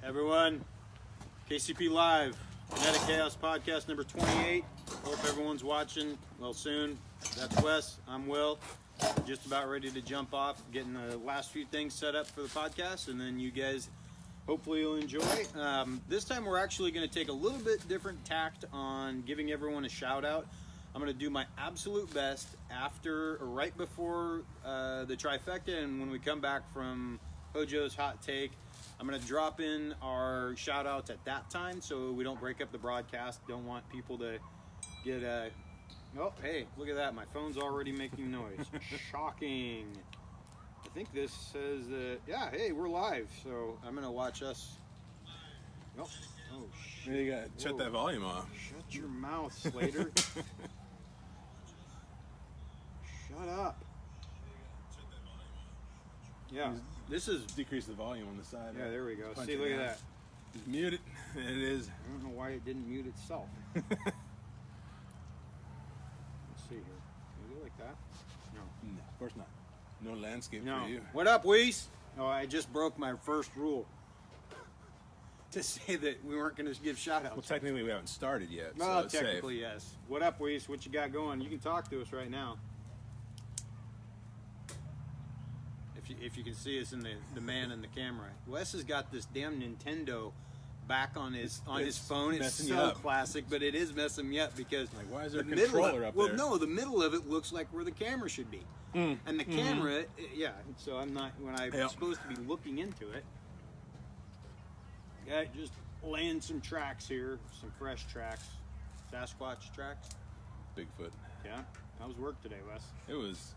Everyone, KCP Live, Kinetic Chaos Podcast number 28. Hope everyone's watching well soon. That's Wes, I'm Will. Just about ready to jump off, getting the last few things set up for the podcast, and then you guys hopefully you'll enjoy. This time we're actually going to take a little bit different tact on giving everyone a shout out. I'm going to do my absolute best after or right before the trifecta, and when we come back from Hojo's hot take, I'm going to drop in our shout outs at that time so we don't break up the broadcast. Don't want people to get oh, hey, look at that. My phone's already making noise. Shocking. I think this says that, yeah, hey, we're live. So I'm going to watch us. Oh, oh shit. You got to shut that volume off. Shut your mouth, Slater. Shut up. Yeah, this is... Decrease the volume on the side. Yeah, there we go. Punch See, it look down. at that. Just mute it. It is. I don't know why it didn't mute itself. Let's see here. Can you do it like that? No. No, of course not. No landscape No. for you. What up, Weiss? Oh, I just broke my first rule. To say that we weren't going to give shout-outs. Well, technically, we haven't started yet. Well, so it's technically, safe. yes. What up, Weiss? What you got going? You can talk to us right now. If you can see us in the man in the camera. Wes has got this damn Nintendo back on his phone. It's messing you so up. classic, but it is messing me up because Like, why is there a the middle controller up well, there? no, the middle of it looks like where the camera should be. And the camera, yeah, so I'm not, when I'm Yep. supposed to be looking into it. Yeah, just laying some tracks here, some fresh tracks. Sasquatch tracks. Text. Yeah. How was work today, Wes? It was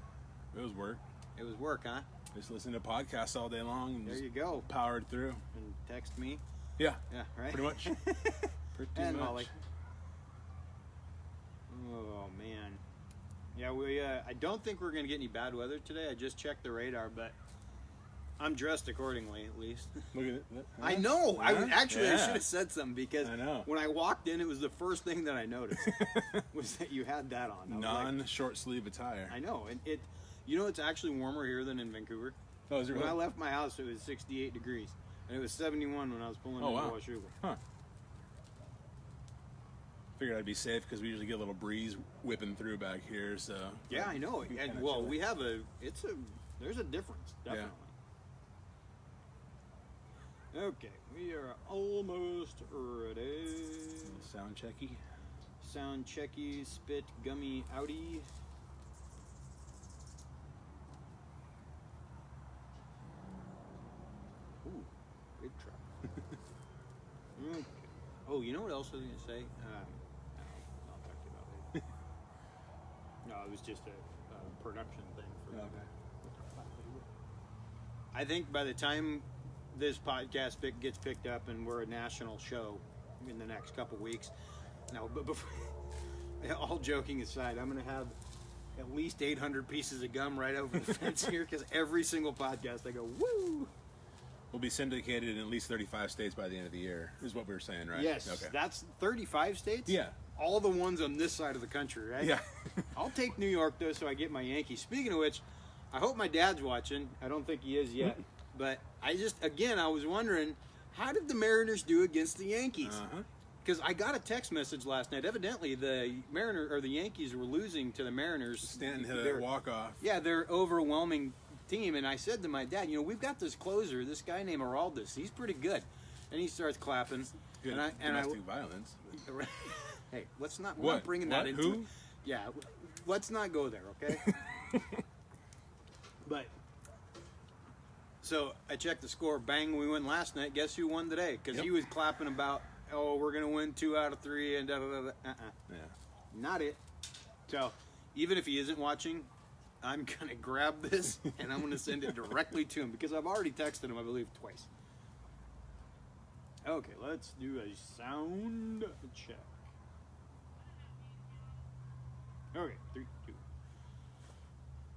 work. It was work, huh? Just listening to podcasts all day long and There just you go. powered through. And text me. Yeah, Yeah, right? pretty much. Pretty And much. Molly. Oh, man. Yeah, I don't think we're going to get any bad weather today. I just checked the radar, but I'm dressed accordingly, at least. Look at it. I know. I should Yeah. have said something because I know. when I walked in, it was the first thing that I noticed was that you had that on. I was like, Non-short sleeve attire. I know. And it's actually warmer here than in Vancouver. Oh, is it When really? I left my house, it was 68 degrees. And it was 71 when I was pulling Oh, into wow. Washougal. Huh. Figured I'd be safe because we usually get a little breeze whipping through back here. So Yeah, I know. Kinda And, well, chilly. we have there's a difference, definitely. Okay, we are almost ready. Sound checky. Sound checky, spit, gummy, outie. Ooh, big truck. Okay. Oh, you know what else I was going to say? I'll talk to you about it later. No, it was just a production thing for Okay. I think by the time this podcast gets picked up and we're a national show in the next couple weeks, no, but before, all joking aside, I'm going to have at least 800 pieces of gum right over the fence here because every single podcast I go, woo! We'll be syndicated in at least 35 states by the end of the year, is what we were saying, right? Yes, Okay. that's 35 states? Yeah. All the ones on this side of the country, right? Yeah. I'll take New York, though, so I get my Yankees. Speaking of which, I hope my dad's watching. I don't think he is yet. But I was wondering, how did the Mariners do against the Yankees? Uh-huh. Because I got a text message last night. Evidently, the Yankees were losing to the Mariners. Stanton hit They're- a walk-off. Yeah, they're overwhelming team. And I said to my dad, we've got this closer, this guy named Araldis. He's pretty good. And he starts clapping. Good And domestic violence. Hey, let's not. We're not What? bringing What? that into. Who? Yeah, let's not go there, okay? But so I checked the score. Bang, we won last night. Guess who won today? Because Yep. he was clapping about, oh, we're gonna win 2 out of 3 and da da da. Da. Yeah. Not it. So even if he isn't watching, I'm gonna grab this and I'm gonna send it directly to him because I've already texted him, I believe, twice. Okay, let's do a sound check. Okay, 3, 2.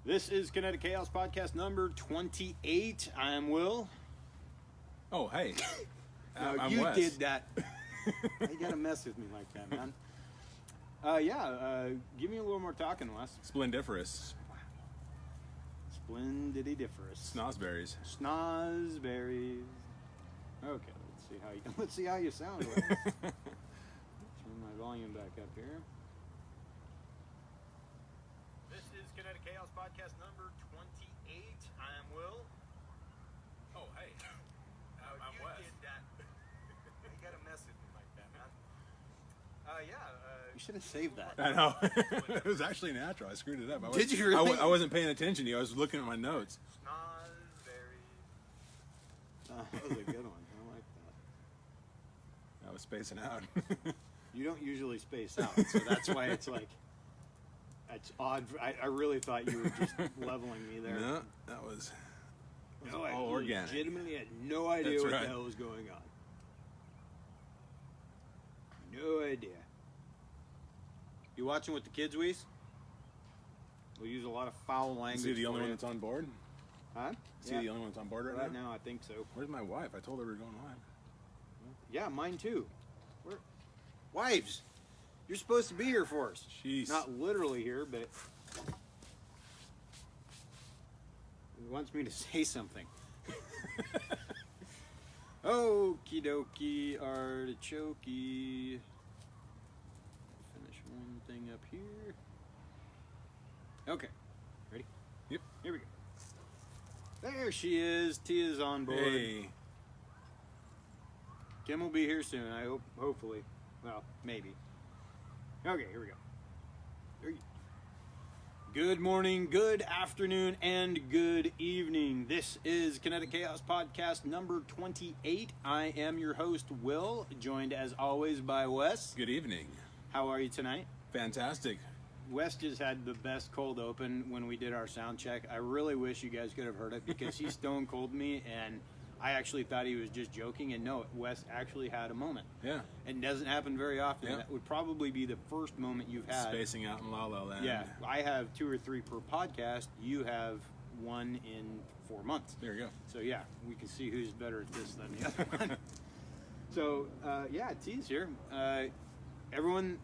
This is Kinetic Chaos Podcast number 28. I am Will. Oh, hey. No, I'm you Wes. did that. You gotta mess with me like that, man. Give me a little more talking, Wes. Splendiferous. Splendidiferous. Snosberries. Snozberries. Okay, let's see. how you. Let's see how you sound. Turn my volume back up here. This is Kinetic Chaos Podcast number 28. I am Will. Oh, hey. I'm You Wes. did that. You got to mess with me like that, man. You should have saved that. I know. It was actually natural. I screwed it up. Did you really? I wasn't paying attention to you. I was looking at my notes. Snozberry. That was a good one. I like that. I was spacing out. You don't usually space out, so that's why it's like, it's odd. I really thought you were just leveling me there. No, that was No, I all organic. legitimately had no idea That's what right. the hell was going on. No idea. You watching with the kids, Weiss? We'll use a lot of foul language. Is he the only for one you. that's on board? Huh? Is he the only one that's on board right, Right now? now, I think so. Where's my wife? I told her we were going live. Yeah, mine too. Where? Wives, you're supposed to be here for us. Jeez. Not literally here, but he wants me to say something. Okie dokie, artichokey. Finish one thing up here. Okay, ready? Yep. Here we go. There she is. Tia's on board. Hey. Kim will be here soon. I hope. Hopefully. Well, maybe. Okay, here we go. There you- Good morning, good afternoon, and good evening. This is Kinetic Chaos Podcast number 28. I am your host, Will, joined as always by Wes. Good evening. How are you tonight? Fantastic. Wes just had the best cold open when we did our sound check. I really wish you guys could have heard it because he stone cold me, and I actually thought he was just joking. And no, Wes actually had a moment. Yeah. It doesn't happen very often. Yeah. That would probably be the first moment you've had. Spacing out in La La Land. Yeah, I have 2 or 3 per podcast. You have 1 in 4 months. There you go. So yeah, we can see who's better at this than the other one. So yeah, T's here. Everyone,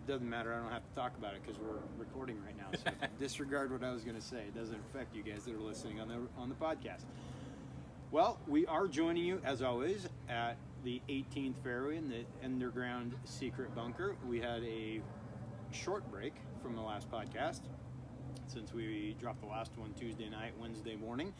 doesn't matter. I don't have to talk about it because we're recording right now. So disregard what I was going to say. It doesn't affect you guys that are listening on the podcast. Well, we are joining you as always at the 18th fairway in the underground secret bunker. We had a short break from the last podcast since we dropped the last one Tuesday night, Wednesday morning.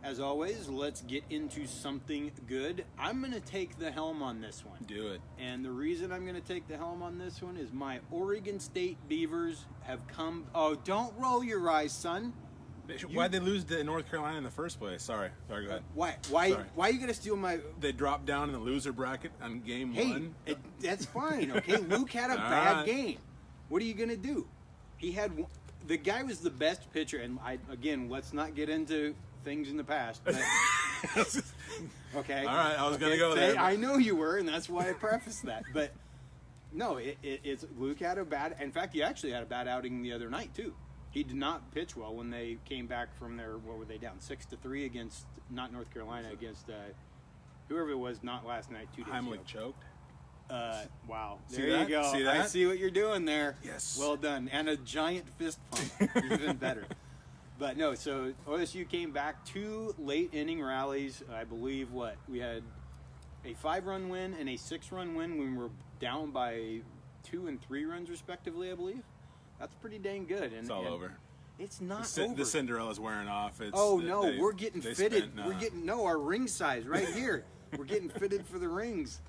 As always, let's get into something good. I'm going to take the helm on this one. Do it. And the reason I'm going to take the helm on this one is my Oregon State Beavers have come. Oh, don't roll your eyes, son. Why'd they lose to North Carolina in the first place? Sorry, go ahead. Why Sorry. are you going to steal my... They dropped down in the loser bracket on game one. That's fine, okay? Luke had a All bad right. game. What are you going to do? He had... The guy was the best pitcher, and again, let's not get into things in the past. But, okay? All right, I was gonna go there, but- I know you were, and that's why I prefaced that. But, no, it's... Luke had a bad... In fact, he actually had a bad outing the other night, too. He did not pitch well when they came back from their, what were they down, 6-3 against, not North Carolina, against whoever it was, not last night, 2 days ago. Heimlich choked. Wow. See There that? you go. See I that? see what you're doing there. Yes. Well done. And a giant fist pump. Even better. But no, so OSU came back 2 late inning rallies. I believe we had a 5-run win and a 6-run win when we were down by 2 and 3 runs respectively, I believe. That's pretty dang good. And It's all over. It's not The over. Cinderella's wearing off. It's, We're getting they fitted. spent, We're getting our ring size right here. We're getting fitted for the rings.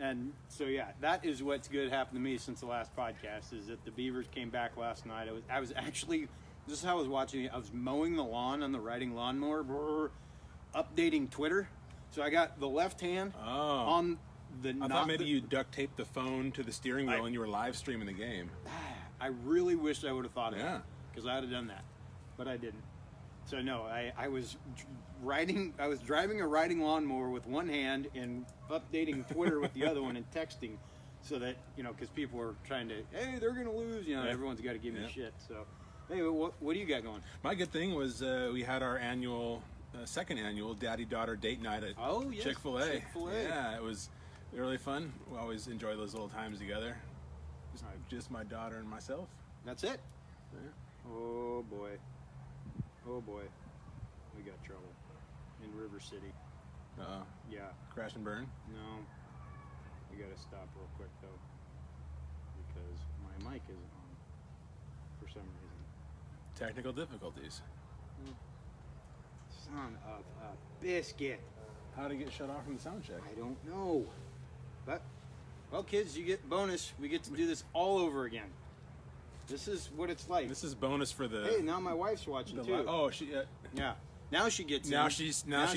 And so yeah, that is what's good happened to me since the last podcast. Is that the Beavers came back last night. I was actually, this is how I was watching it. I was mowing the lawn on the riding lawnmower, updating Twitter. So I got the left hand on the. I thought maybe you duct taped the phone to the steering wheel and you were live streaming the game. I really wish I would have thought of Yeah. that because I would have done that, but I didn't. So no, I was riding. I was driving a riding lawnmower with one hand and updating Twitter with the other one and texting, so that because people are trying to, hey, they're gonna lose. Yeah. Everyone's got to give me Yeah. shit. So, hey, what do you got going? My good thing was we had our annual, second annual daddy-daughter date night at Yes, Chick-fil-A. Chick-fil-A. Yeah, it was really fun. We always enjoy those little times together. Just my daughter and myself. That's it. Yeah. Oh boy, we got trouble in River City. Yeah. Crash and burn. No. We gotta stop real quick though, because my mic isn't on for some reason. Technical difficulties. Son of a biscuit. How to get shut off from the sound check? I don't know. But, well, kids, you get bonus. We get to do this all over again. This is what it's like. This is bonus for the. Hey, now my wife's watching the too. oh, she. Yeah. Now she gets Now in. she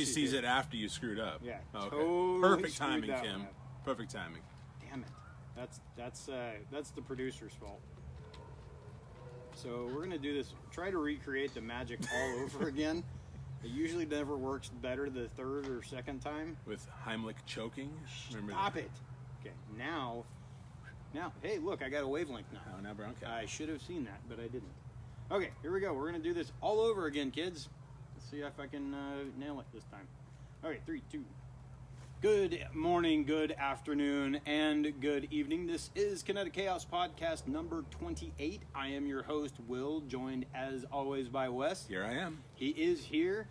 sees in. it after you screwed up. Yeah, Okay. totally Perfect screwed timing, that Kim. one up. Perfect timing. Damn it. That's the producer's fault. So we're gonna do this. Try to recreate the magic all over again. It usually never works better the third or second time. With Heimlich choking. Remember Stop it. Okay, now, hey, look, I got a wavelength now. Oh, now brown cat. I should have seen that, but I didn't. Okay, here we go. We're going to do this all over again, kids. Let's see if I can nail it this time. Okay, 3, 2. Good morning, good afternoon, and good evening. This is Kinetic Chaos Podcast number 28. I am your host, Will, joined as always by Wes. Here I am. He is here.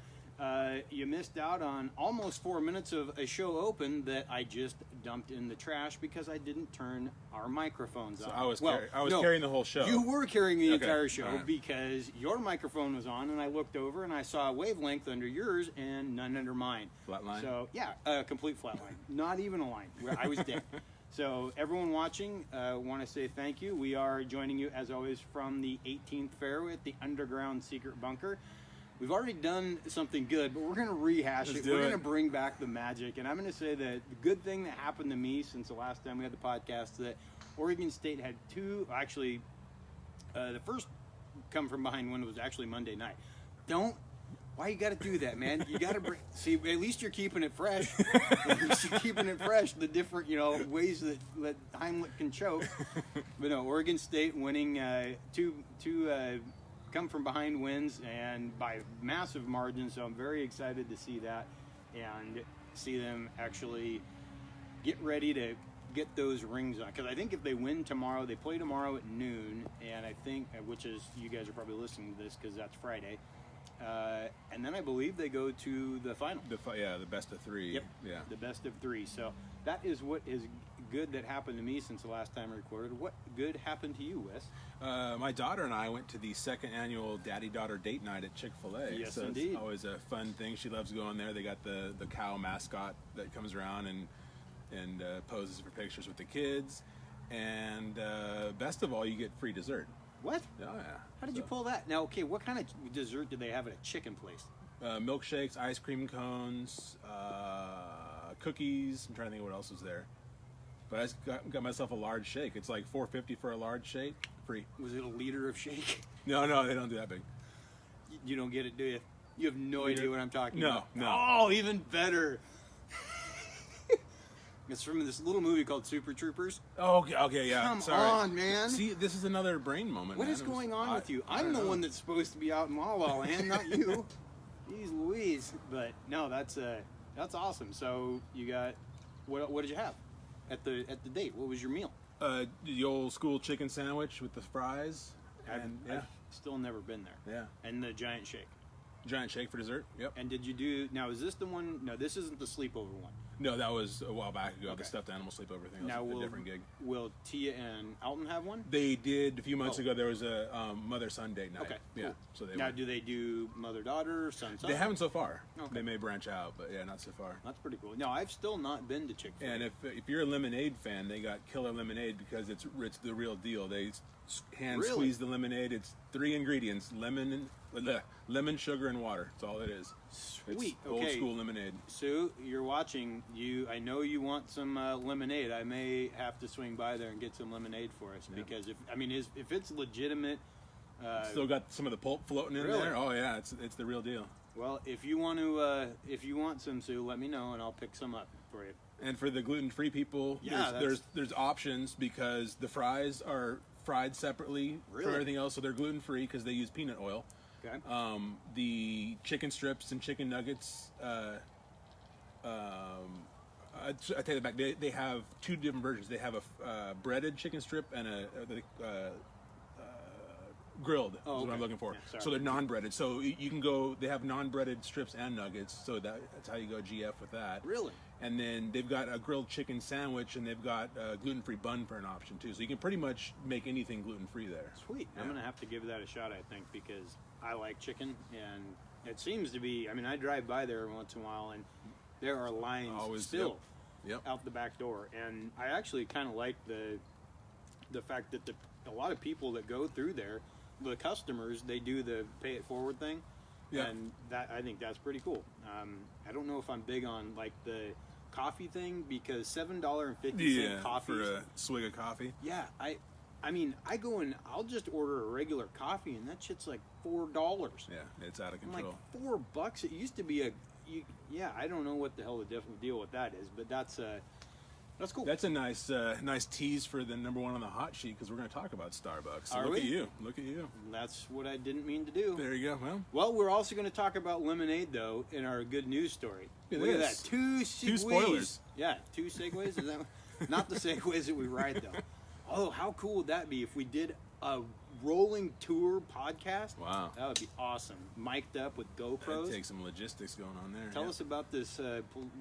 You missed out on almost 4 minutes of a show open that I just dumped in the trash because I didn't turn our microphones So on. I was no, carrying the whole show. You were carrying the Okay, entire show all right. because your microphone was on, and I looked over and I saw a wavelength under yours and none under mine. Flat line? So yeah, a complete flat line, not even a line. I was dead. So everyone watching, want to say thank you. We are joining you as always from the 18th fairway at the Underground Secret Bunker. We've already done something good, but we're going to rehash Let's it. do We're it. going to bring back the magic. And I'm going to say that the good thing that happened to me since the last time we had the podcast, that Oregon State had two, actually, the first come from behind one was actually Monday night. Why you got to do that, man? You got to bring, see, at least you're keeping it fresh. At least you're keeping it fresh, the different, ways that Heimlich can choke. But no, Oregon State winning two come from behind wins and by massive margins, so I'm very excited to see that and see them actually get ready to get those rings on, because I think if they win tomorrow, they play tomorrow at noon, and I think, which is, you guys are probably listening to this because that's Friday, and then I believe they go to the final. The best of 3. Yep. Yeah. The best of 3. So that is what is good that happened to me since the last time I recorded. What good happened to you, Wes? My daughter and I went to the second annual daddy-daughter date night at Chick-fil-A. Yes, so indeed. It's always a fun thing. She loves going there. They got the cow mascot that comes around and poses for pictures with the kids. And best of all, you get free dessert. What? Oh, yeah. How did you pull that? Now, okay, what kind of dessert did they have at a chicken place? Milkshakes, ice cream cones, cookies. I'm trying to think what else was there. But I just got myself a large shake. It's like $4.50 for a large shake, free. Was it a liter of shake? No, they don't do that big. You don't get it, do you? You have no idea what I'm talking No, about. no. Oh, even better. It's from this little movie called Super Troopers. Oh, okay, yeah. Come Sorry. on, man. See, this is another brain moment. What man. is It was- going on with you? I I'm don't the know. one that's supposed to be out in La La Land, not you. Jeez Louise. But no, that's awesome. So you got what did you have at the date? What was your meal? The old school chicken sandwich with the fries. And I've still never been there. yeah. And the giant shake. Giant shake for dessert. Yep. And did you do, now is this the one, no, this isn't the sleepover one. No, that was a while back ago. Okay. The stuffed animal sleepover thing. Now That was will, a different gig. will Tia and Alton have one? They did a few months Oh. ago. There was a mother-son date night. Okay, Yeah. cool. So they Now went. do they do mother-daughter, son-son? They haven't so far. Okay. They may branch out, but yeah, not so far. That's pretty cool. No, I've still not been to Chick-fil-A. And if you're a lemonade fan, they got killer lemonade because it's the real deal. They hand Really? squeeze the lemonade. It's 3 ingredients: lemon, sugar, and water. That's all it is. Sweet. It's old Okay. school lemonade. Sue, you're watching. I know you want some lemonade. I may have to swing by there and get some lemonade for us because if it's legitimate. Still got some of the pulp floating in Really? there. Oh yeah, it's the real deal. Well, if you want some, Sue, let me know and I'll pick some up for you. And for the gluten-free people, Yeah, there's options because the fries are fried separately Really? from everything else, so they're gluten-free because they use peanut oil. Okay. The chicken strips and chicken nuggets, I take it back. They have 2 different versions. They have a breaded chicken strip and a grilled. Oh, is what I'm okay. looking for. Yeah, sorry. So they're non-breaded. So you can go. They have non-breaded strips and nuggets. So that's how you go GF with that. Really? And then they've got a grilled chicken sandwich, and they've got a gluten-free bun for an option too. So you can pretty much make anything gluten-free there. Sweet. I'm Yeah. gonna have to give that a shot, I think, because I like chicken, and it seems to be. I mean, I drive by there every once in a while, and there are lines Always still Yep. out the back door, and I actually kind of like the fact that a lot of people that go through there, the customers, they do the pay it forward thing, Yeah. and that I think that's pretty cool. I don't know if I'm big on like the coffee thing because $7.50 coffee. for a swig of coffee. Yeah, I mean, I go and I'll just order a regular coffee, and that shit's like $4. Yeah, it's out of I'm control. like $4. It used to be yeah. I don't know what the hell the deal with that is, but that's cool. That's a nice tease for the number one on the hot sheet because we're going to talk about Starbucks. So Are look we? at you. Look at you. That's what I didn't mean to do. There you go. Well, we're also going to talk about lemonade though in our good news story. It Look at is. that, two segues. spoilers. Yeah, 2 segues. Is that not the segues that we ride though? Oh, how cool would that be if we did a rolling tour podcast? Wow. That would be awesome. Mic'd up with GoPros. Take some logistics going on there. Tell yeah. us about this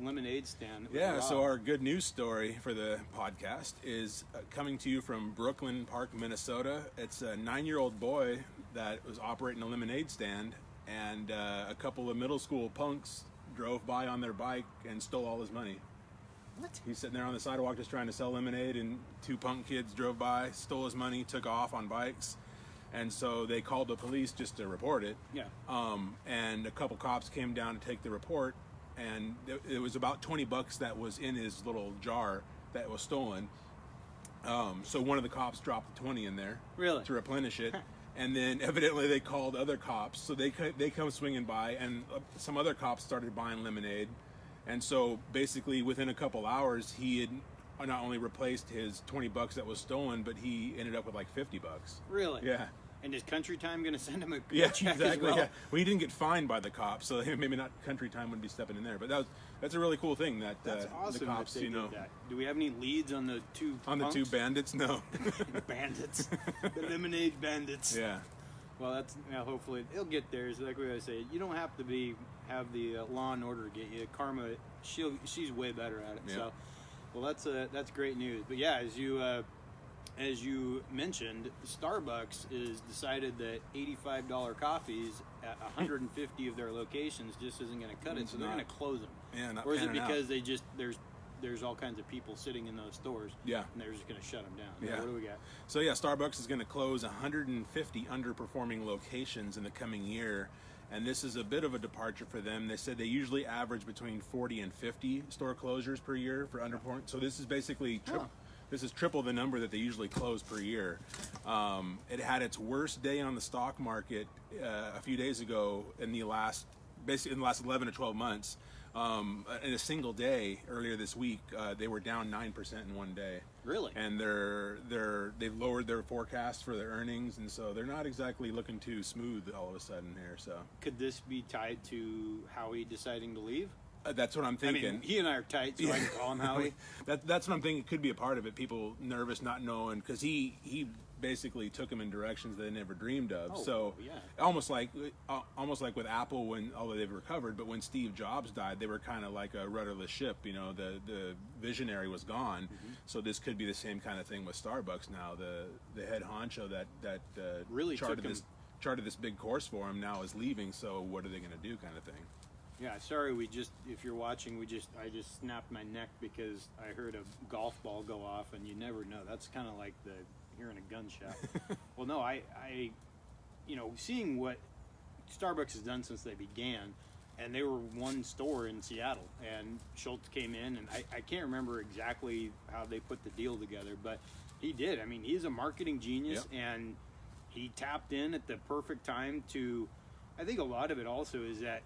lemonade stand. with Yeah, Rob. so our good news story for the podcast is coming to you from Brooklyn Park, Minnesota. It's a 9-year-old boy that was operating a lemonade stand, and a couple of middle school punks drove by on their bike and stole all his money. What? He's sitting there on the sidewalk just trying to sell lemonade, and 2 punk kids drove by, stole his money, took off on bikes. And so they called the police just to report it. Yeah. And a couple cops came down to take the report, and it was about $20 that was in his little jar that was stolen. So one of the cops dropped the 20 in there Really? to replenish it. And then evidently they called other cops, so they come swinging by, and some other cops started buying lemonade. And so basically within a couple hours, he had not only replaced his $20 that was stolen, but he ended up with like $50. Really? Yeah. And is Country Time going to send him a Yeah, check exactly. as well? Yeah. Well, he didn't get fined by the cops, so maybe not Country Time would be stepping in there. But that's a really cool thing that That's awesome. the cops, that they you know, did that. Do we have any leads on the two on the punks? 2 bandits. No. bandits, the lemonade bandits? Yeah. Well, that's hopefully it'll get there. It's like we always say, you don't have to have the Law and Order get you. Karma, she's way better at it. Yeah. So, well, that's great news. But yeah, as you mentioned, Starbucks is decided that $85 coffees at 150 of their locations just isn't going to cut it, so they're Not- going to close them. Yeah, not Or is it panning out. because there's all kinds of people sitting in those stores? Yeah. And they're just going to shut them down. Yeah. What do we got? So yeah, Starbucks is going to close 150 underperforming locations in the coming year, and this is a bit of a departure for them. They said they usually average between 40 and 50 store closures per year for underperforming. So this is basically this is triple the number that they usually close per year. It had its worst day on the stock market a few days ago in the last 11 to 12 months. In a single day earlier this week, they were down 9% in one day. Really? And they've lowered their forecast for their earnings, and so they're not exactly looking too smooth all of a sudden here. So Could this be tied to Howie deciding to leave? that's what I'm thinking. I mean, he and I are tight, so I can call him Howie. That's what I'm thinking. It could be a part of it. People nervous, not knowing, because he basically took them in directions they never dreamed of. Oh, so yeah. almost like with Apple, although they've recovered, but when Steve Jobs died, they were kind of like a rudderless ship. You know, the visionary was gone. Mm-hmm. So this could be the same kind of thing with Starbucks now. The head honcho that Really took charted him- charted this big course for him now is leaving. So what are they going to do, kind of thing. Yeah, sorry. If you're watching, I just snapped my neck because I heard a golf ball go off, and you never know. That's kind of like hearing a gunshot. Well, no, I seeing what Starbucks has done since they began, and they were one store in Seattle, and Schultz came in, and I can't remember exactly how they put the deal together, but he did. I mean, he's a marketing genius, and he tapped in at the perfect time to. I think a lot of it also is that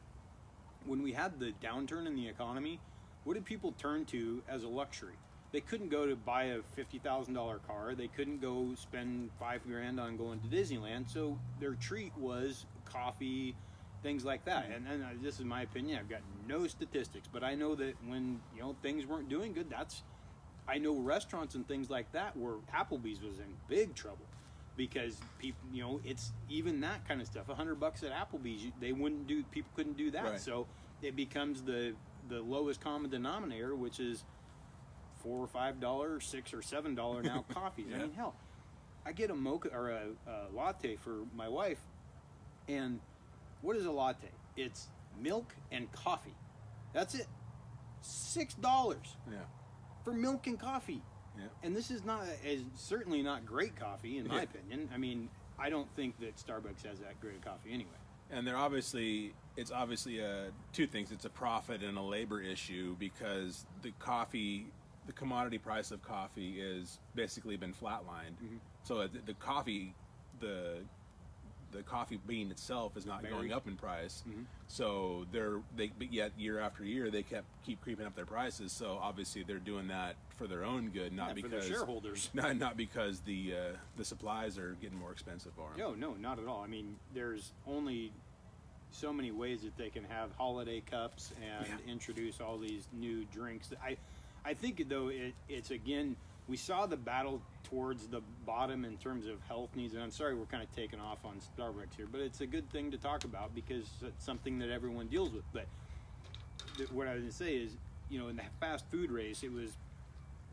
when we had the downturn in the economy, what did people turn to as a luxury? They couldn't go to buy a $50,000 car. They couldn't go spend $5,000 on going to Disneyland. So their treat was coffee, things like that. And then this is my opinion. I've got no statistics, but I know that when things weren't doing good, I know restaurants and things like that where Applebee's was in big trouble. because people, it's even that kind of stuff. $100 at Applebee's, people couldn't do that. Right. So it becomes the lowest common denominator, which is $4 or $5, $6 or $7 now coffees. Yeah. I mean, hell, I get a mocha or a latte for my wife, and what is a latte? It's milk and coffee. That's it. $6 Yeah. for milk and coffee. Yeah. And this is certainly not great coffee, in my opinion. I mean, I don't think that Starbucks has that great of coffee anyway. And it's obviously two things. It's a profit and a labor issue because the commodity price of coffee is basically been flatlined. Mm-hmm. So the coffee bean itself is not going up in price. Mm-hmm. So but yet year after year they keep creeping up their prices. So obviously they're doing that for their own good, not For because their shareholders. not because the supplies are getting more expensive for them. No, not at all. I mean, there's only so many ways that they can have holiday cups and introduce all these new drinks. I think though it's again, we saw the battle towards the bottom in terms of health needs, and I'm sorry we're kind of taking off on Starbucks here, but it's a good thing to talk about because it's something that everyone deals with. But what I was going to say is, in the fast food race, it was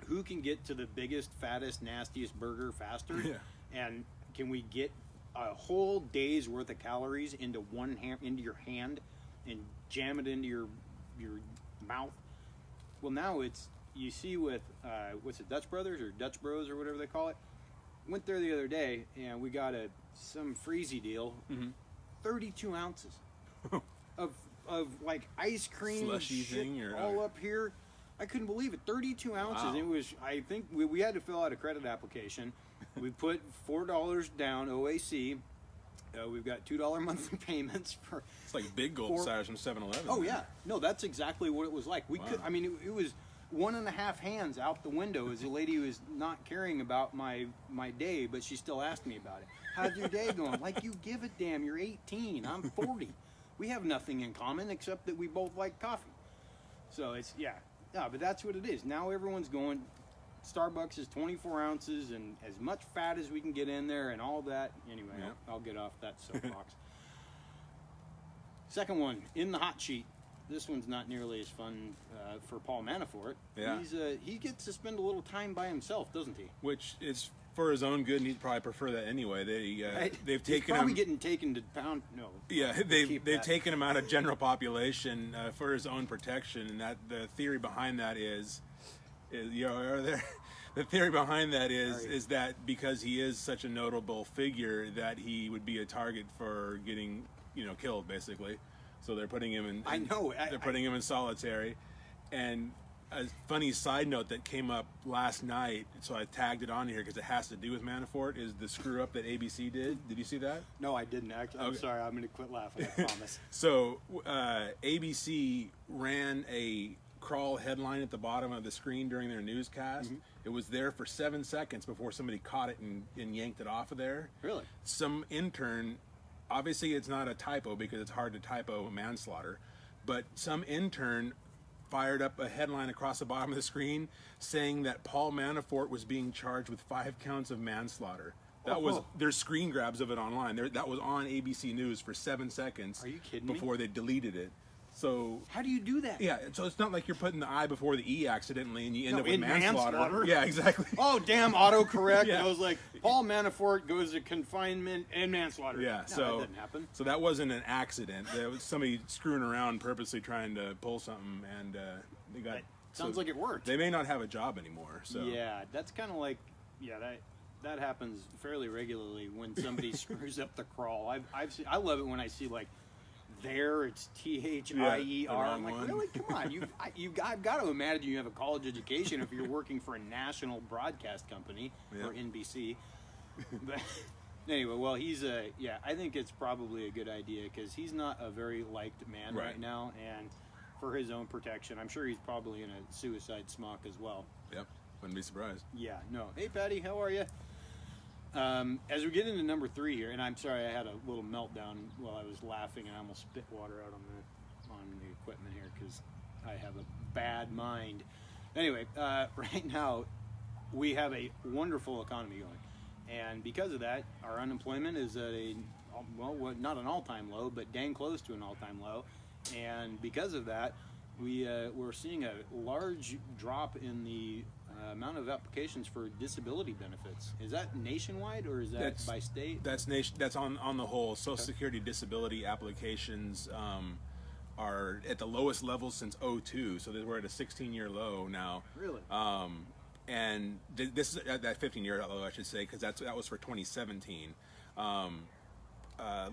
who can get to the biggest, fattest, nastiest burger faster, and can we get a whole day's worth of calories into into your hand and jam it into your mouth. Well, now you see with what's it, Dutch Brothers or Dutch Bros or whatever they call it. Went there the other day and we got some freezy deal, 32 ounces of like ice cream Slushy shit thing or all up here. I couldn't believe it. 32 ounces. Wow. It was. I think we had to fill out a credit application. We put $4 down OAC. We've got $2 monthly payments for. It's like big gold stars from 7-Eleven. Oh yeah, no, that's exactly what it was like. We Wow. could. I mean, it was 1.5 hands out the window as a lady who was not caring about my day, but she still asked me about it. How's your day going? Like, you give a damn. You're 18. I'm 40. We have nothing in common except that we both like coffee. So it's but that's what it is. Now everyone's going. Starbucks is 24 ounces and as much fat as we can get in there and all that. Anyway, I'll get off that soapbox. Second one, in the hot sheet. This one's not nearly as fun for Paul Manafort. Yeah. He gets to spend a little time by himself, doesn't he? Which is for his own good, and he'd probably prefer that anyway. They've taken He's probably him. getting taken to pound. No. Yeah, keep they've that. taken him out of general population for his own protection, and that the theory behind that is the theory behind that is that because he is such a notable figure that he would be a target for getting killed basically. So they're putting him in. I know. They're putting him in solitary, and a funny side note that came up last night, so I tagged it on here because it has to do with Manafort, is the screw up that ABC did. Did you see that? No, I didn't actually. I'm sorry. I'm going to quit laughing. I promise. So ABC ran a crawl headline at the bottom of the screen during their newscast. Mm-hmm. It was there for 7 seconds before somebody caught it and yanked it off of there. Really? Some intern, obviously it's not a typo because it's hard to typo manslaughter, but some intern fired up a headline across the bottom of the screen saying that Paul Manafort was being charged with 5 counts of manslaughter. That was, there's screen grabs of it online. That was on ABC News for 7 seconds. Are you kidding me? Before they deleted it. So How do you do that? yeah, so it's not like you're putting the I before the E accidentally and you end No, up with in manslaughter. Yeah, exactly. Oh, damn, autocorrect. Yeah. I was like, Paul Manafort goes to confinement and manslaughter. Yeah, No, so that didn't happen. So that wasn't an accident. There was somebody screwing around purposely trying to pull something, and they got. Sounds like it worked. They may not have a job anymore. So Yeah, that's kind of like, that happens fairly regularly when somebody screws up the crawl. I love it when I see like, it's THIER. the wrong I'm like, one. really? Come on, I've got to imagine you have a college education if you're working for a national broadcast company or NBC. But anyway, well, I think it's probably a good idea because he's not a very liked man right now, and for his own protection, I'm sure he's probably in a suicide smock as well. Yep, wouldn't be surprised. Yeah, no. Hey, Patty, how are you? As we get into number 3 here, and I'm sorry I had a little meltdown while I was laughing and I almost spit water out on the equipment here because I have a bad mind. Anyway, right now we have a wonderful economy going. And because of that, our unemployment is at not an all-time low, but dang close to an all-time low. And because of that, we're seeing a large drop in the amount of applications for disability benefits. Is that nationwide or is that by state? That's on the whole. Social Security disability applications are at the lowest level since '02. So we're at a 16-year low now. Really? And this is that 15-year low, I should say, because that was for 2017.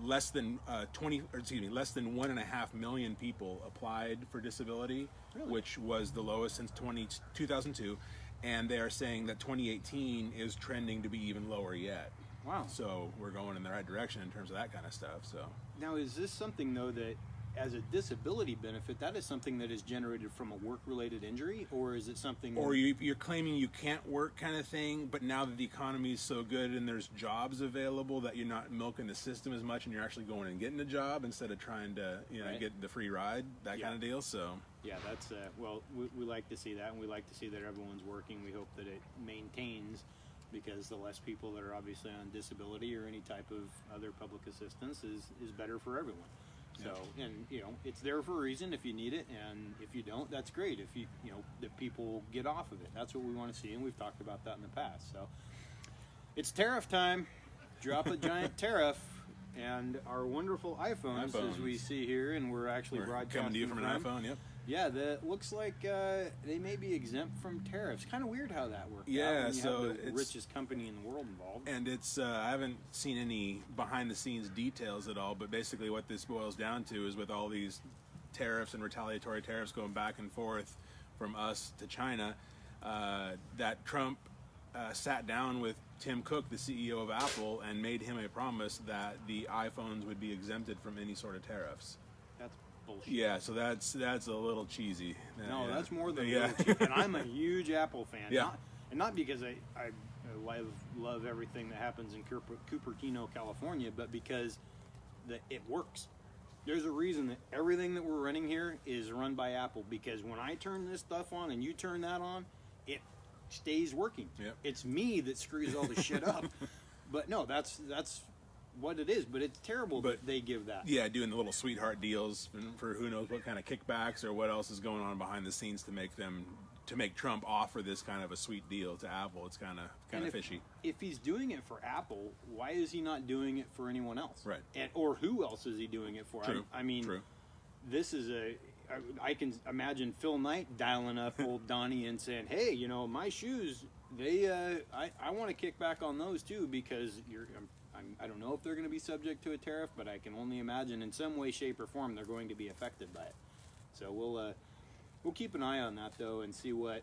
Less than 1.5 million people applied for disability, Really? which was the lowest since 2002. And they are saying that 2018 is trending to be even lower yet. Wow. So we're going in the right direction in terms of that kind of stuff. So Now, is this something, though, that as a disability benefit, that is something that is generated from a work-related injury, or is it something... Or you're claiming you can't work kind of thing, but now that the economy is so good and there's jobs available that you're not milking the system as much and you're actually going and getting a job instead of trying to Right. get the free ride, that kind of deal. So Yeah, that's well, we like to see that, and we like to see that everyone's working. We hope that it maintains, because the less people that are obviously on disability or any type of other public assistance is better for everyone. So, and it's there for a reason if you need it, and if you don't, that's great. If that people get off of it, that's what we want to see, and we've talked about that in the past. So, it's tariff time. Drop a giant tariff. And our wonderful iPhones, as we see here, and we're broadcasting coming to you from an iPhone. Yep. Yeah, that looks like they may be exempt from tariffs. Kind of weird how that works. Yeah, when you so have the it's richest company in the world involved. And it's I haven't seen any behind the scenes details at all, but basically what this boils down to is with all these tariffs and retaliatory tariffs going back and forth from us to China, that Trump sat down with Tim Cook, the CEO of Apple, and made him a promise that the iPhones would be exempted from any sort of tariffs. That's bullshit. Yeah, so that's a little cheesy. No, Yeah. that's more than Yeah. cheap. And I'm a huge Apple fan. Yeah. Not because I love everything that happens in Cupertino, California, but because it works. There's a reason that everything that we're running here is run by Apple, because when I turn this stuff on and you turn that on, it stays working. Yep. It's me that screws all the shit up. But no, that's what it is. But it's terrible that they give that. Yeah, doing the little sweetheart deals for who knows what kind of kickbacks or what else is going on behind the scenes to make Trump offer this kind of a sweet deal to Apple. It's kind of fishy. If he's doing it for Apple, why is he not doing it for anyone else? Right. Or who else is he doing it for? True. I mean, True. This is I can imagine Phil Knight dialing up old Donnie and saying, "Hey, my shoes, I want to kick back on those too, because I don't know if they're going to be subject to a tariff, but I can only imagine in some way, shape, or form they're going to be affected by it." So we'll keep an eye on that though and see what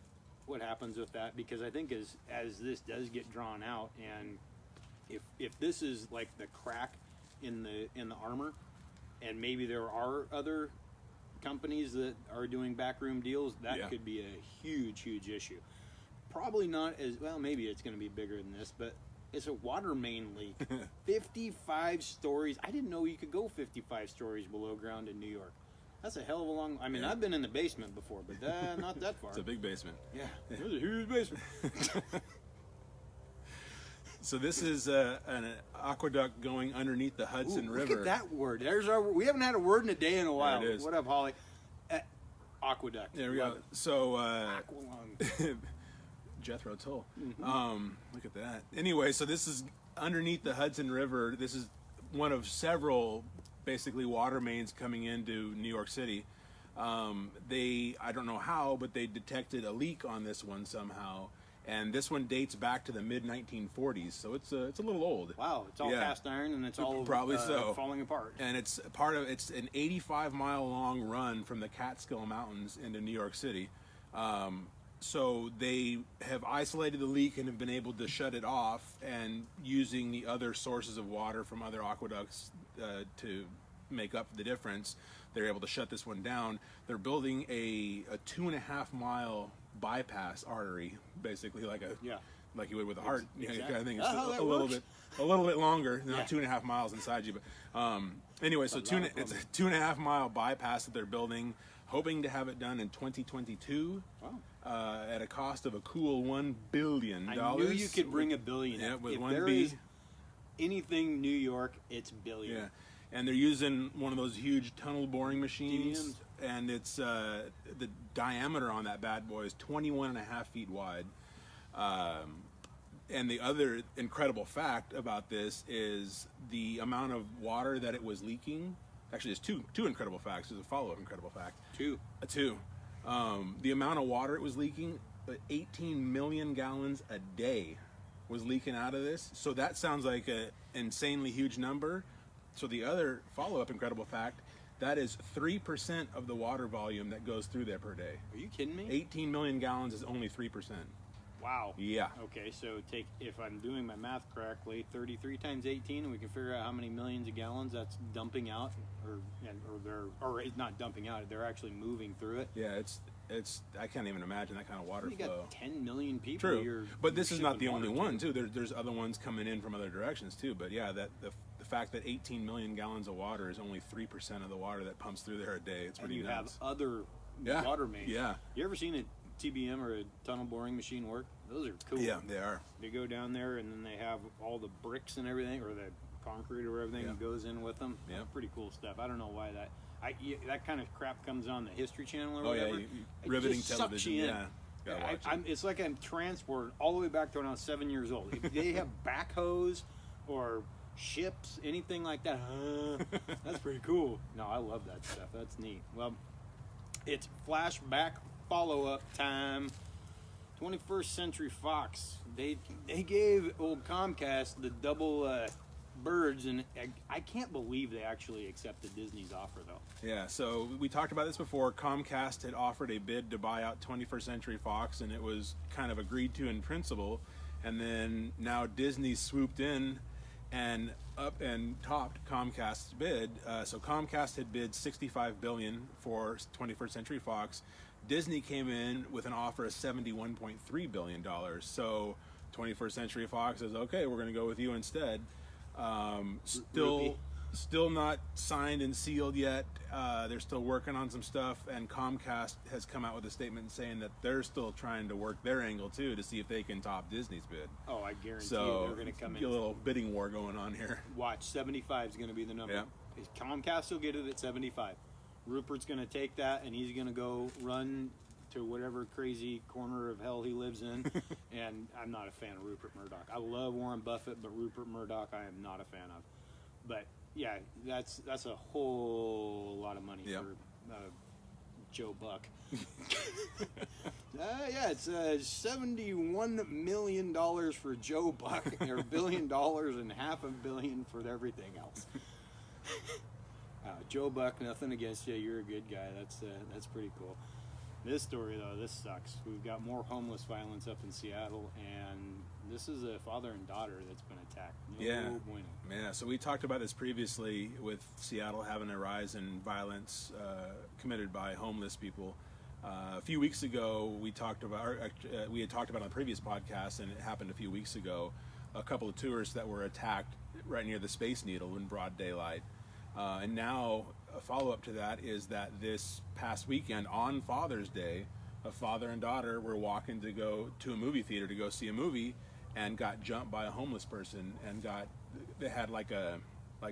happens with that, because I think as this does get drawn out, and if this is like the crack in the armor, and maybe there are other companies that are doing backroom deals, that could be a huge issue. Probably not as well, maybe it's going to be bigger than this, but it's a water main leak. 55 stories. I didn't know you could go 55 stories below ground in New York. That's a hell of a long... I mean, I've been in the basement before, but not that far. It's a big basement. Yeah, it was a huge basement. So this is an aqueduct going underneath the Hudson River. Look at that word. We haven't had a word in a day in a while. There it is. What up, Holly? Aqueduct. There we Love go. it. So Aqualung. Jethro Tull. Mm-hmm. Look at that. Anyway, so this is underneath the Hudson River. This is one of several basically water mains coming into New York City. I don't know how, but they detected a leak on this one somehow. And this one dates back to the mid-1940s, so it's a little old. Wow, it's all cast iron, and it's all probably so falling apart. And it's an 85-mile long run from the Catskill Mountains into New York City. So they have isolated the leak and have been able to shut it off, and using the other sources of water from other aqueducts to make up the difference, they're able to shut this one down. They're building a 2.5-mile bypass artery, basically like you would with a heart, exactly. kind of thing. It's a little bit longer, not 2.5 miles inside you, but anyway, so it's a 2.5 mile bypass that they're building. hoping to have it done in 2022 Wow. at a cost of a cool $1 billion. I knew you could bring a billion. Yeah, with if one there B. is anything New York, it's billion. Yeah, and they're using one of those huge tunnel boring machines, TBMs. and it's the diameter on that bad boy is 21 and a half feet wide. And the other incredible fact about this is the amount of water that it was leaking. Actually, there's two incredible facts. There's a follow-up incredible fact. Two. The amount of water it was leaking, 18 million gallons a day was leaking out of this. So that sounds like an insanely huge number. So the other follow-up incredible fact, that is 3% of the water volume that goes through there per day. Are you kidding me? 18 million gallons is only 3%. Wow. Yeah. Okay, so if I'm doing my math correctly, 33 times 18, and we can figure out how many millions of gallons that's dumping out, or it's not dumping out. They're actually moving through it. Yeah, it's I can't even imagine that kind of water You flow. got 10 million people. True, but this is not the shipping only water one to. too. There's other ones coming in from other directions too. But yeah, that the fact that 18 million gallons of water is only 3% of the water that pumps through there a day. It's And pretty you nuts. have other Yeah. water mains. Yeah. You ever seen a TBM or a tunnel boring machine work? Those are cool. Yeah, they are. They go down there and then they have all the bricks and everything, or the concrete or everything Yeah. goes in with them. Yeah. Pretty cool stuff. I don't know why that kind of crap comes on the History Channel or Oh yeah, whatever. you- It riveting just sucks television. you in. Yeah, gotta watch it. It's like I'm transported all the way back to when I was 7 years old. If they have backhoes or ships, anything like that, that's pretty cool. No, I love that stuff. That's neat. Well, it's flashback follow-up time. 21st Century Fox. They gave old Comcast the double birds, and I can't believe they actually accepted Disney's offer, though. Yeah, so we talked about this before. Comcast had offered a bid to buy out 21st Century Fox, and it was kind of agreed to in principle. And then now Disney swooped in and up and topped Comcast's bid. So Comcast had bid $65 billion for 21st Century Fox. Disney came in with an offer of $71.3 billion. So 21st Century Fox says, okay, we're going to go with you instead. Still not signed and sealed yet. They're still working on some stuff, and Comcast has come out with a statement saying that they're still trying to work their angle too to see if they can top Disney's bid. Oh, I guarantee you So they're going to come a in. little bidding war going on here. Watch, 75 is going to be the number. Yeah. Comcast will get it at 75. Rupert's going to take that, and he's going to go run to whatever crazy corner of hell he lives in. And I'm not a fan of Rupert Murdoch. I love Warren Buffett, but Rupert Murdoch I am not a fan of. But yeah, that's a whole lot of money Yep. for Joe Buck. Yeah, it's $71 million for Joe Buck, or $1 billion and $500 million for everything else. Joe Buck, nothing against you. You're a good guy. That's pretty cool. This story, though, this sucks. We've got more homeless violence up in Seattle, and this is a father and daughter that's been attacked. No Yeah. bueno. Yeah, so we talked about this previously with Seattle having a rise in violence committed by homeless people. A few weeks ago, we had talked about on a previous podcast, and it happened a few weeks ago. A couple of tourists that were attacked right near the Space Needle in broad daylight, and now a follow-up to that is that this past weekend on Father's Day, a father and daughter were walking to go to a movie theater to go see a movie, and got jumped by a homeless person, and they had like a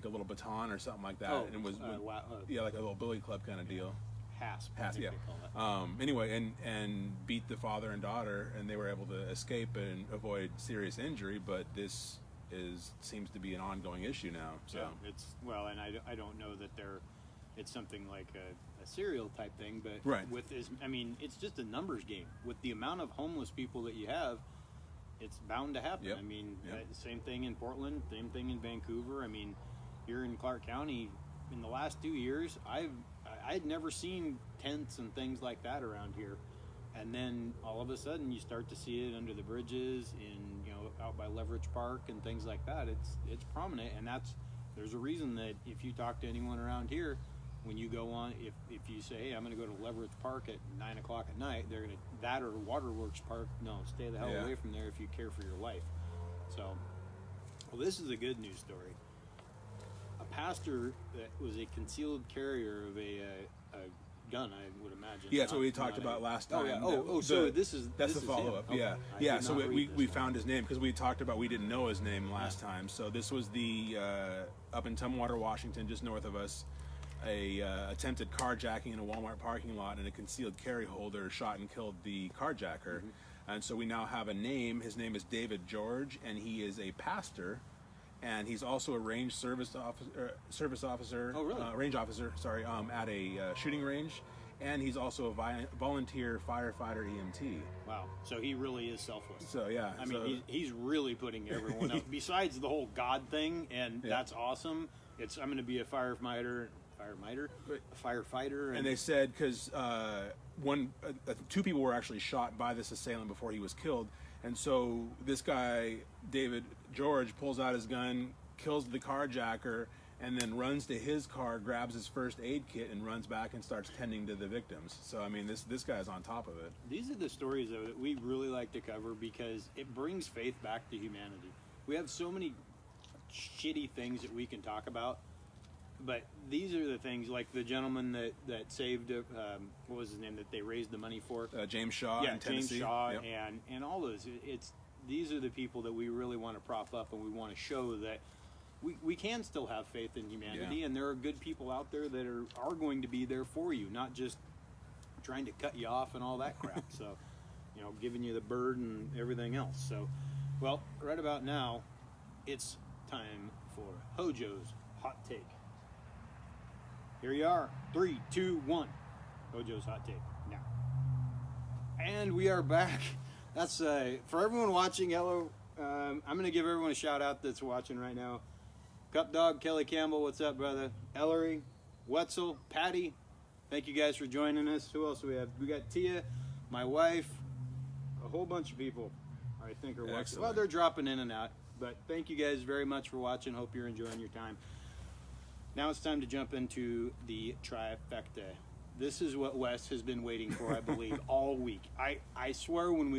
little baton or something like that, and was yeah, like a little billy club kind of deal. Hasp, I think Yeah. they call it. Anyway, and beat the father and daughter, and they were able to escape and avoid serious injury. But this seems to be an ongoing issue now. So Yeah, and I don't know that it's something like a serial type thing, but Right. it's just a numbers game. With the amount of homeless people that you have, it's bound to happen. Yep. Yep. Same thing in Portland, same thing in Vancouver. Here in Clark County, in the last 2 years, I'd never seen tents and things like that around here. And then all of a sudden you start to see it under the bridges out by Leverage Park and things like that. It's prominent, and there's a reason that if you talk to anyone around here, when you go on, if you say, hey, I'm going to go to Leverage Park at 9 o'clock at night, they're going to, that or Waterworks Park, no, stay the hell Yeah. away from there if you care for your life. So, well, this is a good news story. A pastor that was a concealed carrier of a gun, I would imagine. Yeah, that's what we Not- talked not about a- last Oh, time. yeah. So this is that's this the is follow him. up. Okay. Yeah, I yeah. did So not we read we this found his name because we talked about we didn't know his name last time. So this was the up in Tumwater, Washington, just north of us. A attempted carjacking in a Walmart parking lot, and a concealed carry holder shot and killed the carjacker. And so we now have a name. His name is David George, and he is a pastor, and he's also a range service officer. Oh, really? Range officer. Sorry, at a shooting range, and he's also a volunteer firefighter EMT. Wow. So he really is selfless. So yeah, I mean, he's really putting everyone else. Besides the whole God thing, and that's awesome. I'm going to be a firefighter, and they said because two people were actually shot by this assailant before he was killed, and so this guy David George pulls out his gun, kills the carjacker, and then runs to his car, grabs his first aid kit, and runs back and starts tending to the victims. So I mean, this guy's on top of it. These are the stories though that we really like to cover because it brings faith back to humanity. We have so many shitty things that we can talk about, but these are the things like the gentleman that saved what was his name that they raised the money for? James Shaw in Tennessee. James Shaw. Yep. and all those. These are the people that we really want to prop up, and we want to show that we can still have faith in humanity, and there are good people out there that are going to be there for you, not just trying to cut you off and all that crap. So, giving you the bird and everything else. So, well, right about now, it's time for Hojo's Hot Take. Here you are. 3, 2, 1. Hojo's Hot Take. Now. And we are back. That's for everyone watching. Hello. I'm going to give everyone a shout out that's watching right now. Cup Dog, Kelly Campbell, what's up, brother? Ellery, Wetzel, Patty, thank you guys for joining us. Who else do we have? We got Tia, my wife, a whole bunch of people I think are watching. Excellent. Well, they're dropping in and out, but thank you guys very much for watching. Hope you're enjoying your time. Now it's time to jump into the trifecta. This is what Wes has been waiting for, I believe, all week. I swear when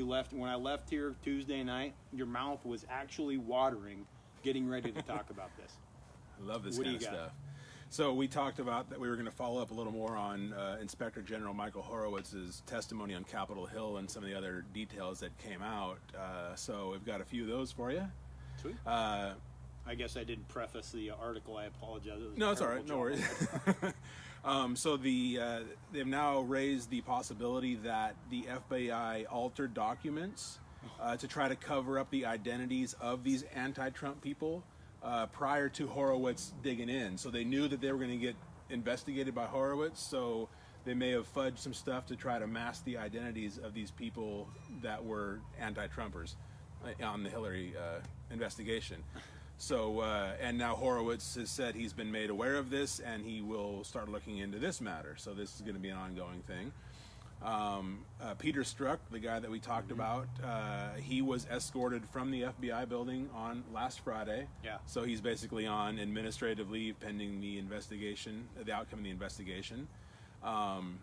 I left here Tuesday night, your mouth was actually watering getting ready to talk about this. I love this What do kind of you got? stuff. So we talked about that we were going to follow up a little more on Inspector General Michael Horowitz's testimony on Capitol Hill and some of the other details that came out. So we've got a few of those for you. Sweet. I guess I didn't preface the article. I apologize. It was No, a it's all right. terrible No job. worries. So they've now raised the possibility that the FBI altered documents to try to cover up the identities of these anti-Trump people prior to Horowitz digging in. So they knew that they were going to get investigated by Horowitz, so they may have fudged some stuff to try to mask the identities of these people that were anti-Trumpers on the Hillary investigation. So, and now Horowitz has said he's been made aware of this and he will start looking into this matter. So this is going to be an ongoing thing. Peter Strzok, the guy that we talked about, he was escorted from the FBI building on last Friday. Yeah. So he's basically on administrative leave pending the investigation, the outcome of the investigation. And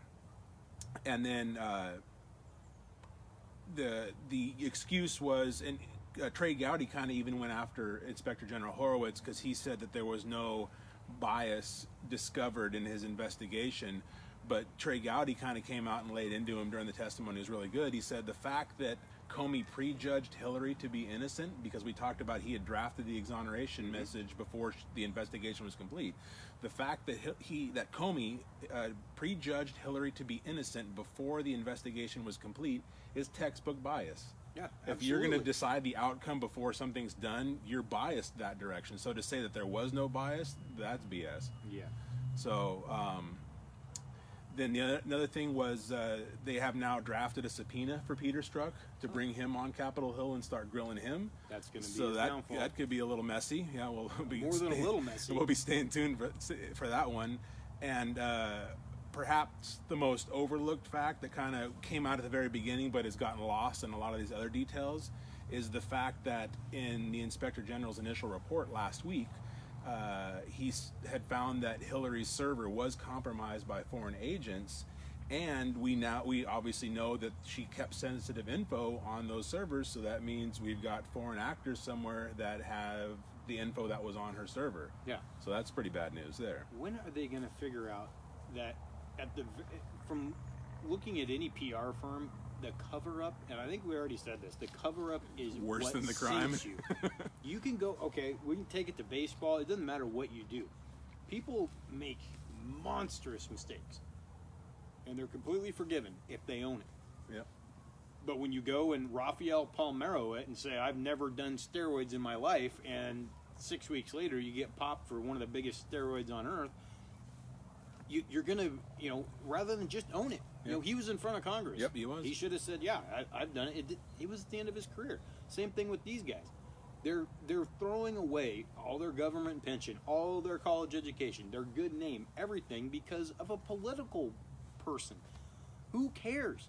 then the excuse was, and Trey Gowdy kind of even went after Inspector General Horowitz because he said that there was no bias discovered in his investigation. But Trey Gowdy kind of came out and laid into him during the testimony. It was really good. He said the fact that Comey prejudged Hillary to be innocent, because we talked about he had drafted the exoneration message before the investigation was complete. The fact that that Comey prejudged Hillary to be innocent before the investigation was complete is textbook bias. Yeah, If you're going to absolutely. decide the outcome before something's done, you're biased that direction. So to say that there was no bias, that's BS. Yeah. So then another thing was they have now drafted a subpoena for Peter Strzok to bring him on Capitol Hill and start grilling him. That's going to be So his downfall. that could be a little messy. Yeah, we'll be More than a little messy. We'll be staying tuned for that one. And perhaps the most overlooked fact that kind of came out at the very beginning but has gotten lost in a lot of these other details is the fact that in the Inspector General's initial report last week, he had found that Hillary's server was compromised by foreign agents, and we obviously know that she kept sensitive info on those servers, so that means we've got foreign actors somewhere that have the info that was on her server. Yeah. So that's pretty bad news there. When are they going to figure out that from looking at any PR firm, the cover-up, and I think we already said this, the cover-up is Worse what than the crime. sinks you. You can go, okay, we can take it to baseball. It doesn't matter what you do. People make monstrous mistakes, and they're completely forgiven if they own it. Yep. But when you go and Rafael Palmeiro it and say, I've never done steroids in my life, and 6 weeks later you get popped for one of the biggest steroids on earth, you're going to, rather than just own it. Yep. He was in front of Congress. Yep, he was. He should have said, yeah, I've done it. It was at the end of his career. Same thing with these guys. They're throwing away all their government pension, all their college education, their good name, everything because of a political person. Who cares?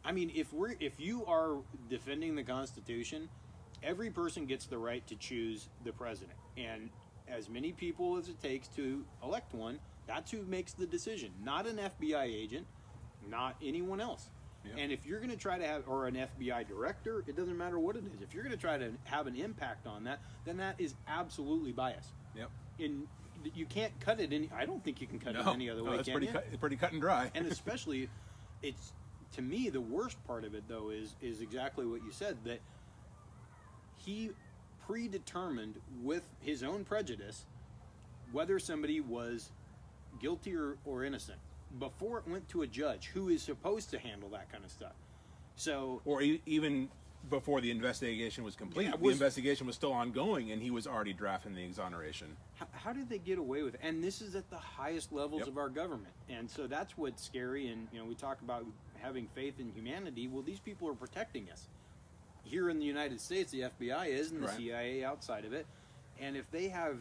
I mean, if you are defending the Constitution, every person gets the right to choose the president, and as many people as it takes to elect one, that's who makes the decision, not an FBI agent, not anyone else. Yep. And if you're going to try to have, or an FBI director, it doesn't matter what it is. If you're going to try to have an impact on that, then that is absolutely biased. Yep. You can't cut it any. I don't think you can cut it any other way. That's can you? pretty cut and dry. And especially, it's, to me, the worst part of it though is exactly what you said, that he predetermined with his own prejudice whether somebody was guilty or innocent before it went to a judge who is supposed to handle that kind of stuff. So, Or even before the investigation was complete, Yeah, the investigation was still ongoing, and he was already drafting the exoneration. how did they get away with it? And this is at the highest levels Yep. of our government. And so that's what's scary. And, we talk about having faith in humanity. Well, these people are protecting us. Here in the United States, the FBI is, and the Right. CIA outside of it. And if they have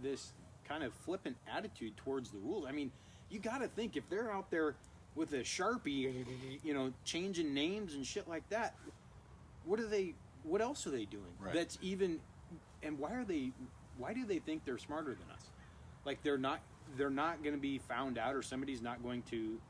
this kind of flippant attitude towards the rules, I mean, you got to think, if they're out there with a Sharpie, changing names and shit like that, what else are they doing? Right. That's even, and why do they think they're smarter than us? Like they're not going to be found out, or somebody's not going to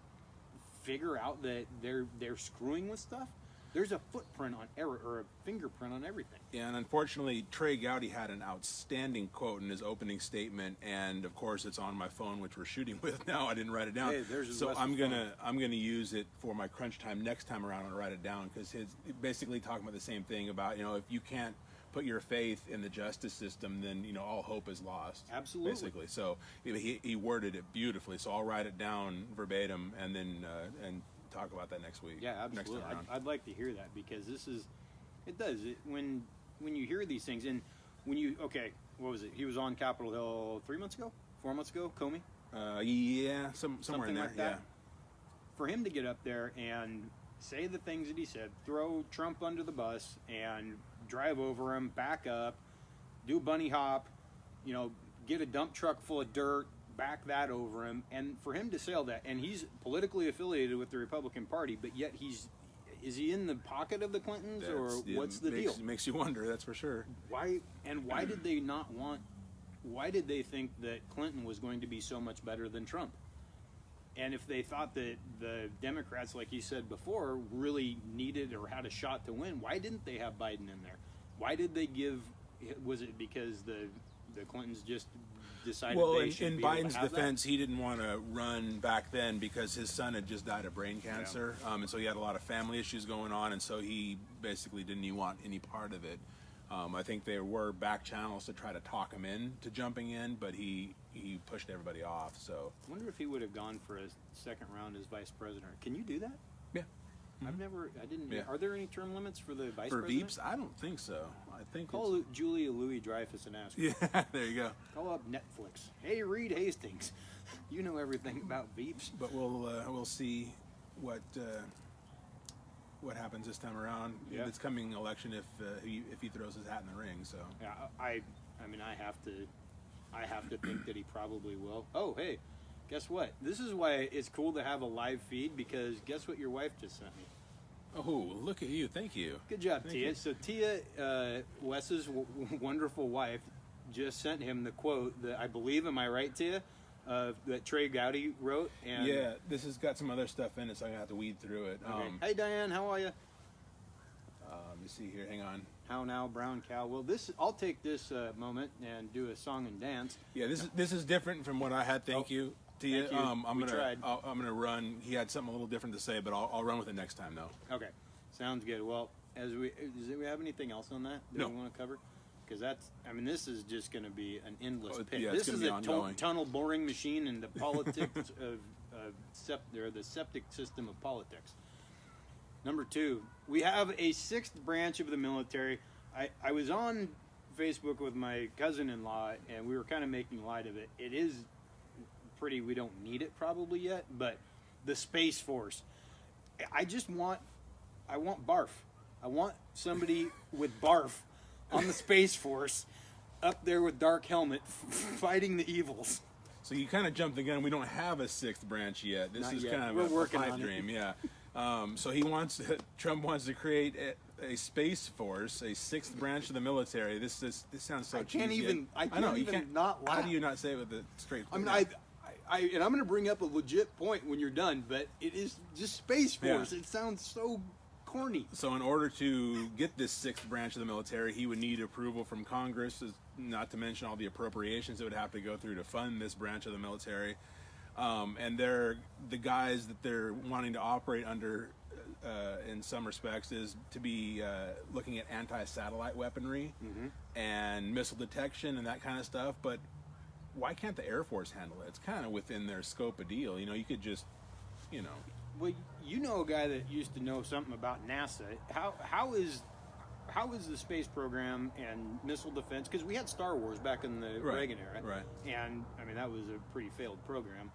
figure out that they're screwing with stuff. There's a footprint on error, or a fingerprint on everything. Yeah, and unfortunately, Trey Gowdy had an outstanding quote in his opening statement, and of course, it's on my phone, which we're shooting with now. I didn't write it down, Hey, there's so Wes's I'm gonna use it for my crunch time next time around and write it down, because he's basically talking about the same thing about if you can't put your faith in the justice system, then all hope is lost. Absolutely. Basically, so he worded it beautifully. So I'll write it down verbatim, and then and talk about that next week. Yeah, Next absolutely. time around. I'd like to hear that, because when you hear these things, and what was it? He was on Capitol Hill 4 months ago, Comey. Yeah, somewhere Something in there. like that. For him to get up there and say the things that he said, throw Trump under the bus and drive over him, back up, do a bunny hop, get a dump truck full of dirt, back that over him, and for him to say all that, and he's politically affiliated with the Republican Party, but yet is he in the pocket of the Clintons, or what's the deal? Makes you wonder, that's for sure. Why did they not want? Why did they think that Clinton was going to be so much better than Trump? And if they thought that the Democrats, like you said before, really needed or had a shot to win, why didn't they have Biden in there? Why did they give? Was it because the Clintons just decided Well, they should in be able to Biden's have defense, he didn't want to run back then because his son had just died of brain cancer, and so he had a lot of family issues going on, and so he basically didn't even want any part of it. I think there were back channels to try to talk him in to jumping in, but he pushed everybody off. So I wonder if he would have gone for a second round as vice president. Can you do that? yeah, I didn't. Yeah. Are there any term limits for the vice for president? Veeps, I don't think so. I think Call Julia Louis-Dreyfus and ask her. yeah, there you go. Call up Netflix. Hey, Reed Hastings, you know everything about Veeps. But we'll see what happens this time around Yeah. this coming election if he throws his hat in the ring. So Yeah, I mean, I have to think that he probably will. Oh, hey, guess what? This is why it's cool to have a live feed, because guess what your wife just sent me? oh, look at you! Thank you. Good job, Thank Tia. you. So Tia, Wes's wonderful wife, just sent him the quote that I believe, am I right, Tia? That Trey Gowdy wrote. And Yeah, this has got some other stuff in it, so I'm gonna have to weed through it. Okay. Hey, Diane, how are you? Let me see here. Hang on. How now, brown cow? Well, I'll take this moment and do a song and dance. Yeah, this is different from what I had. Thank Oh. you. to you. Thank you. I'm We gonna tried. I'm gonna run. He had something a little different to say, but I'll run with it next time though. Okay, sounds good. Well, do we have anything else on that No. we want to cover? Because this is just going to be an endless pit. yeah, it's This gonna is be a ongoing. tunnel boring machine in the politics of the septic system of politics. Number 2, we have a 6th branch of the military. I was on Facebook with my cousin-in-law, and we were kind of making light of it. It is pretty, we don't need it probably yet, but the Space Force. I want barf. I want somebody with barf on the Space Force up there with dark helmet fighting the evils. So you kind of jumped the gun. We don't have a 6th branch yet. This Not is yet. kind of We're a working pipe on it. dream. Yeah. So Trump wants to create a space force, a 6th branch of the military. This sounds so cheesy. I know, can't you even can't not laugh. How do you not say it with a straight? I mean, yeah. and I'm going to bring up a legit point when you're done, but it is just Space Force. Yeah. It sounds so corny. So in order to get this 6th branch of the military, he would need approval from Congress, not to mention all the appropriations that would have to go through to fund this branch of the military. And the guys that they're wanting to operate under, in some respects, is to be looking at anti-satellite weaponry and missile detection and that kind of stuff. But why can't the Air Force handle it? It's kind of within their scope of deal. You could just, Well, you know a guy that used to know something about NASA. How is the space program and missile defense? Because we had Star Wars back in the Right, Reagan era, right. And I mean that was a pretty failed program.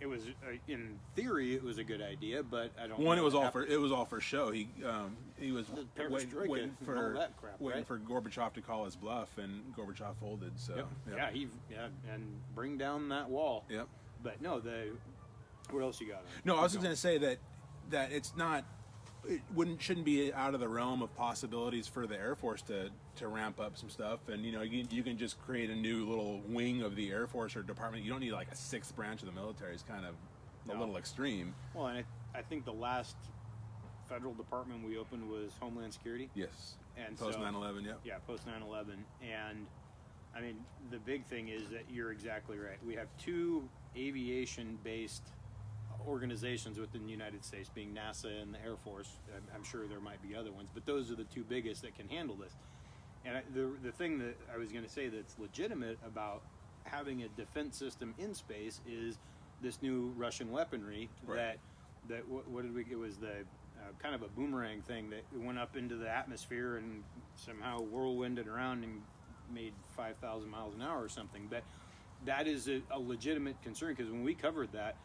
It was, in theory, it was a good idea, but I don't. One, know it was what all for show. He was The waiting perestroika and all that crap, right? for Gorbachev to call his bluff, and Gorbachev folded. So happened. yep. And bring down that wall. Yep. But no, what else you got? No, I was just going to say that it's not. It shouldn't be out of the realm of possibilities for the Air Force to ramp up some stuff, and you can just create a new little wing of the Air Force or department. You don't need like a 6th branch of the military. It's kind of a little extreme. Well, and I think the last federal department we opened was Homeland Security. Yes. And Post so- 9/11. Yep. Yeah, post 9/11, and I mean the big thing is that you're exactly right. We have 2 aviation-based organizations within the United States, being NASA and the Air Force. I'm sure there might be other ones, but those are the 2 biggest that can handle this. And the thing that I was going to say that's legitimate about having a defense system in space is this new Russian weaponry Right. that what did we? It was the kind of a boomerang thing that went up into the atmosphere and somehow whirlwinded around and made 5,000 miles an hour or something. But that is a legitimate concern, because when we covered that,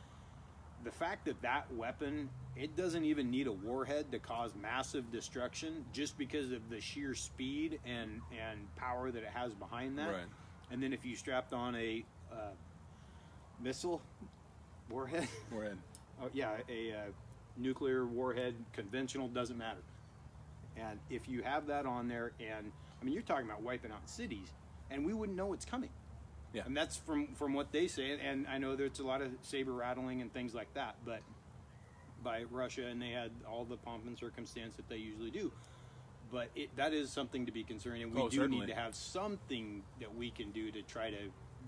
the fact that weapon, it doesn't even need a warhead to cause massive destruction, just because of the sheer speed and power that it has behind that. Right. And then if you strapped on a missile warhead, Warhead. oh yeah, a nuclear warhead, conventional, doesn't matter. And if you have that on there, and I mean, you're talking about wiping out cities, and we wouldn't know it's coming. Yeah. And that's from what they say, and I know there's a lot of saber rattling and things like that, but by Russia, and they had all the pomp and circumstance that they usually do. But that is something to be concerned, and we do certainly. need to have something that we can do to try to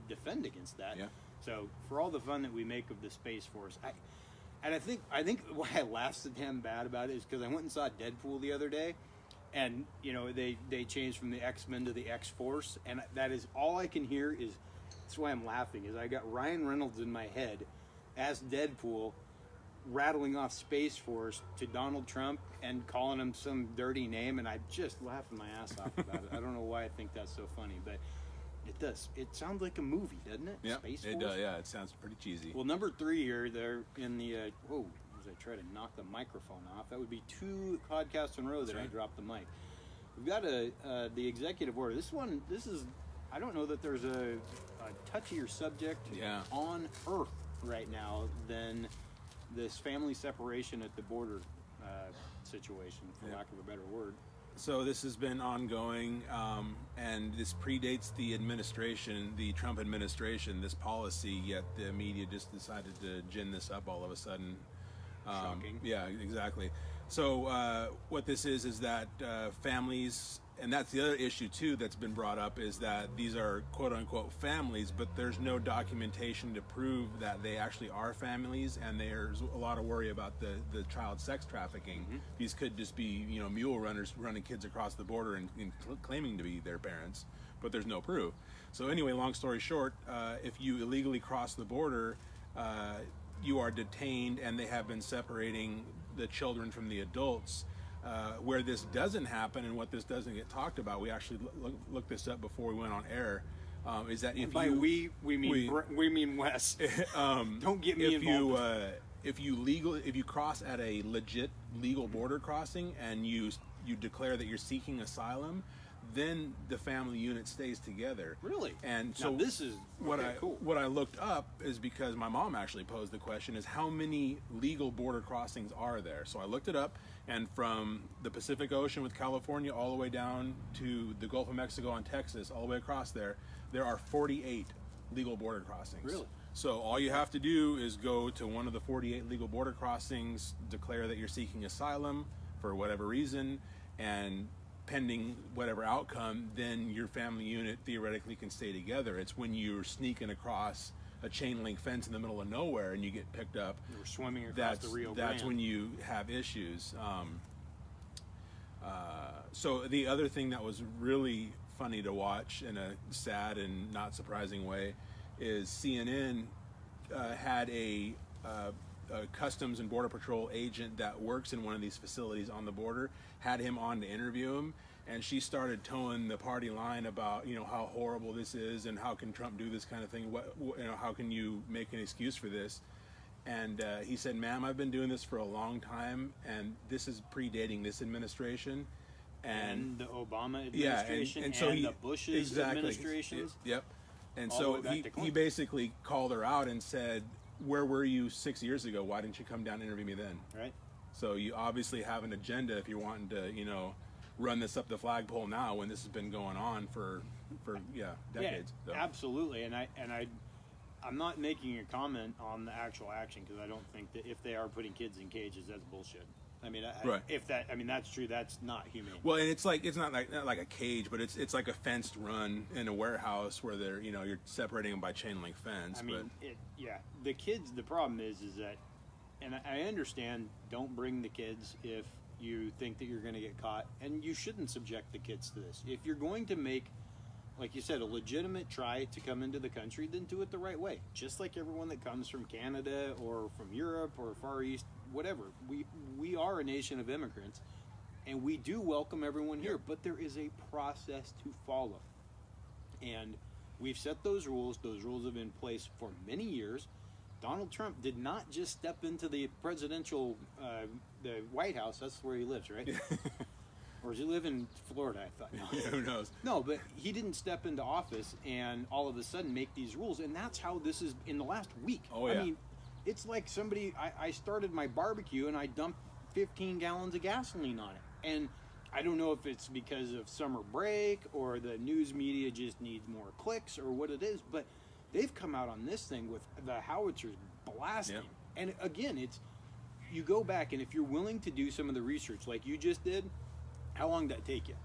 defend against that. Yeah. So for all the fun that we make of the Space Force, I think why I laughed so damn bad about it is because I went and saw Deadpool the other day, and they changed from the X-Men to the X-Force, and that is all I can hear is. That's why I'm laughing, is I got Ryan Reynolds in my head as Deadpool rattling off Space Force to Donald Trump and calling him some dirty name, and I just laughing my ass off about it. I don't know why I think that's so funny, but it does. It sounds like a movie, doesn't it? Yeah. Space It Force? does. Yeah. It sounds pretty cheesy. Well, number 3 here, they're in the, whoa, as I try to knock the microphone off, that would be 2 podcasts in a row that I right. dropped the mic. We've got the executive order. This is, I don't know that there's a touchier subject Yeah. on Earth right now than this family separation at the border situation, for lack of a better word. So this has been ongoing, and this predates the administration, the Trump administration, this policy, yet the media just decided to gin this up all of a sudden. Shocking. Yeah, exactly. So what this is that families, and that's the other issue too that's been brought up, is that these are quote unquote families, but there's no documentation to prove that they actually are families, and there's a lot of worry about the child sex trafficking. These could just be, you know, mule runners running kids across the border and claiming to be their parents, but there's no proof. So anyway, long story short, if you illegally cross the border, you are detained, and they have been separating the children from the adults. Where this doesn't happen, and what this doesn't get talked about, we actually looked this up before we went on air, is that if By you, we mean Wes. Don't get me involved. If you cross at a legit legal border crossing and you declare that you're seeking asylum, then the family unit stays together. Really? And so now this is cool. What I looked up is because my mom actually posed the question: is how many legal border crossings are there? So I looked it up, and from the Pacific Ocean with California all the way down to the Gulf of Mexico and Texas, all the way across there are 48 legal border crossings. Really? So all you have to do is go to one of the 48 legal border crossings, declare that you're seeking asylum for whatever reason, and pending whatever outcome, then your family unit theoretically can stay together. It's when you're sneaking across a chain link fence in the middle of nowhere and you get picked up, We're swimming across the Rio Grande. that's when you have issues. So the other thing that was really funny to watch in a sad and not surprising way is CNN had a Customs and Border Patrol agent that works in one of these facilities on the border, had him on to interview him, and she started towing the party line about, you know, how horrible this is and how can Trump do this kind of thing, you know, how can you make an excuse for this? And he said, ma'am, I've been doing this for a long time, and this is predating this administration. And the Obama administration, and so the Bush's administrations. Yep. And all the so way back to he Clinton. basically called her out and said, where were you 6 years ago? Why didn't you come down and interview me then? Right. So you obviously have an agenda if you're wanting to, you know, run this up the flagpole now when this has been going on for decades. Yeah, absolutely. And I'm not making a comment on the actual action, because I don't think that if they are putting kids in cages, that's bullshit. I mean, Right. That's true. That's not humane. Well, and it's not like a cage, but it's like a fenced run in a warehouse where they're, you know, you're separating them by chain link fence. I mean, the kids. The problem is that, and I understand. Don't bring the kids if you think that you're going to get caught, and you shouldn't subject the kids to this. If you're going to make, like you said, a legitimate try to come into the country, then do it the right way. Just like everyone that comes from Canada or from Europe or Far East, whatever. We are a nation of immigrants, and we do welcome everyone here, but there is a process to follow. And we've set those rules. Those rules have been in place for many years. Donald Trump did not just step into the presidential, the White House. That's where he lives, right? Or does he live in Florida, I thought? No. Yeah, who knows? No, but he didn't step into office and all of a sudden make these rules. And that's how this is in the last week. Oh, yeah. I mean, it's like I started my barbecue and I dumped 15 gallons of gasoline on it. And I don't know if it's because of summer break or the news media just needs more clicks or what it is, but they've come out on this thing with the howitzers blasting. Yep. And again, you go back, and if you're willing to do some of the research like you just did, how long did that take you?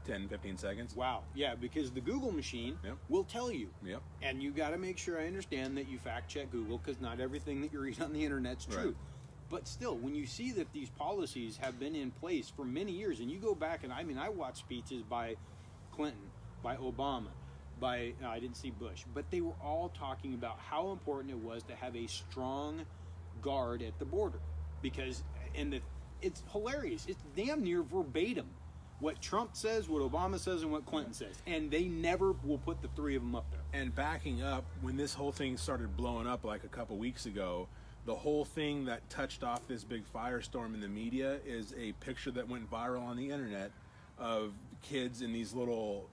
10, 15 seconds. Wow. Yeah, because the Google machine Yep. will tell you. Yep. And you got to make sure I understand that you fact check Google, because not everything that you read on the internet's true. Right. But still, when you see that these policies have been in place for many years, and you go back, and I watched speeches by Clinton, by Obama, I didn't see Bush, but they were all talking about how important it was to have a strong guard at the border, because it's hilarious. It's damn near verbatim what Trump says, what Obama says, and what Clinton says, and they never will put the three of them up there. And backing up, when this whole thing started blowing up like a couple weeks ago, the whole thing that touched off this big firestorm in the media is a picture that went viral on the internet of kids in these little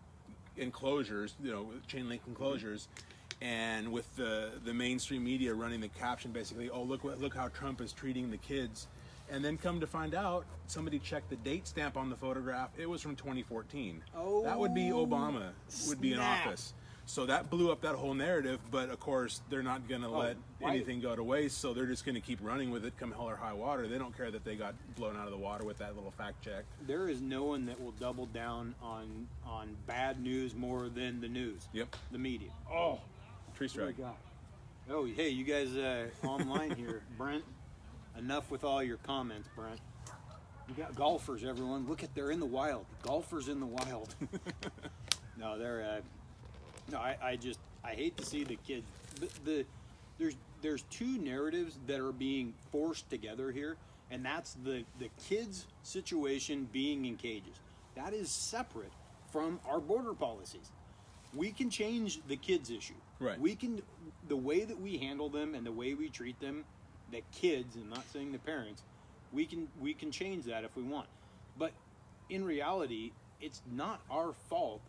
enclosures, you know, chain link enclosures, and with the mainstream media running the caption basically, oh, look how Trump is treating the kids. And then come to find out, somebody checked the date stamp on the photograph. It was from 2014. Oh, that would be Obama would be in snap. office. So that blew up that whole narrative, but of course they're not going to let why- anything go to waste, so they're just going to keep running with it come hell or high water. They don't care that they got blown out of the water with that little fact check. There is no one that will double down on bad news more than the news. Yep. The media. Tree strike. God. Oh, hey, you guys online here, Brent. Enough with all your comments, Brent. You got golfers, everyone. Look at they're in the wild. Golfers in the wild. No, they're. No, I hate to see the kids. There's two narratives that are being forced together here, and that's the kids' situation being in cages. That is separate from our border policies. We can change the kids issue. Right. We can, the way that we handle them and the way we treat them, the kids, and not saying the parents, we can change that if we want. But in reality, it's not our fault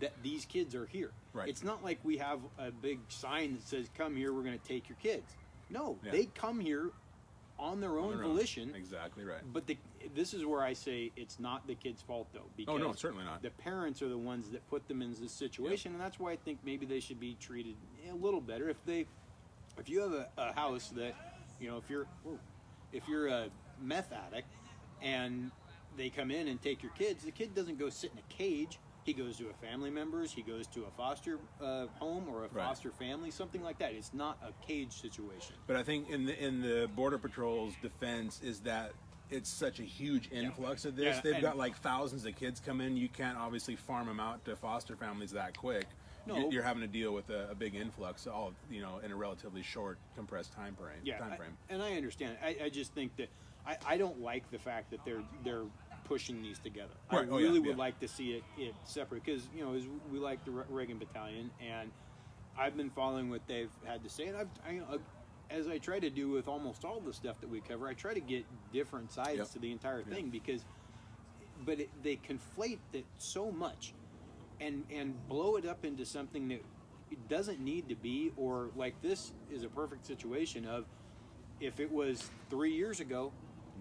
that these kids are here. Right. It's not like we have a big sign that says, "Come here, we're going to take your kids." No, Yeah. they come here on their own volition. Exactly right. But this is where I say it's not the kid's fault, though. Because Oh, no, certainly not. The parents are the ones that put them in this situation, and that's why I think maybe they should be treated a little better. If you have a house that, if you're a meth addict and they come in and take your kids, the kid doesn't go sit in a cage. He goes to a family member's. He goes to a foster home or a Right. foster family, something like that. It's not a cage situation. But I think in the Border Patrol's defense is that it's such a huge influx of this. Yeah, They've and- got like thousands of kids come in. You can't obviously farm them out to foster families that quick. No. You're having to deal with a big influx, all in a relatively short, compressed time frame. And I understand. I just think that I don't like the fact that they're pushing these together. Right. I Oh, really yeah, would yeah. like to see it separate because as we like the Reagan Battalion, and I've been following what they've had to say, and as I try to do with almost all the stuff that we cover, I try to get different sides Yep. to the entire thing but they conflate it so much and blow it up into something that it doesn't need to be, or like this is a perfect situation of if it was 3 years ago,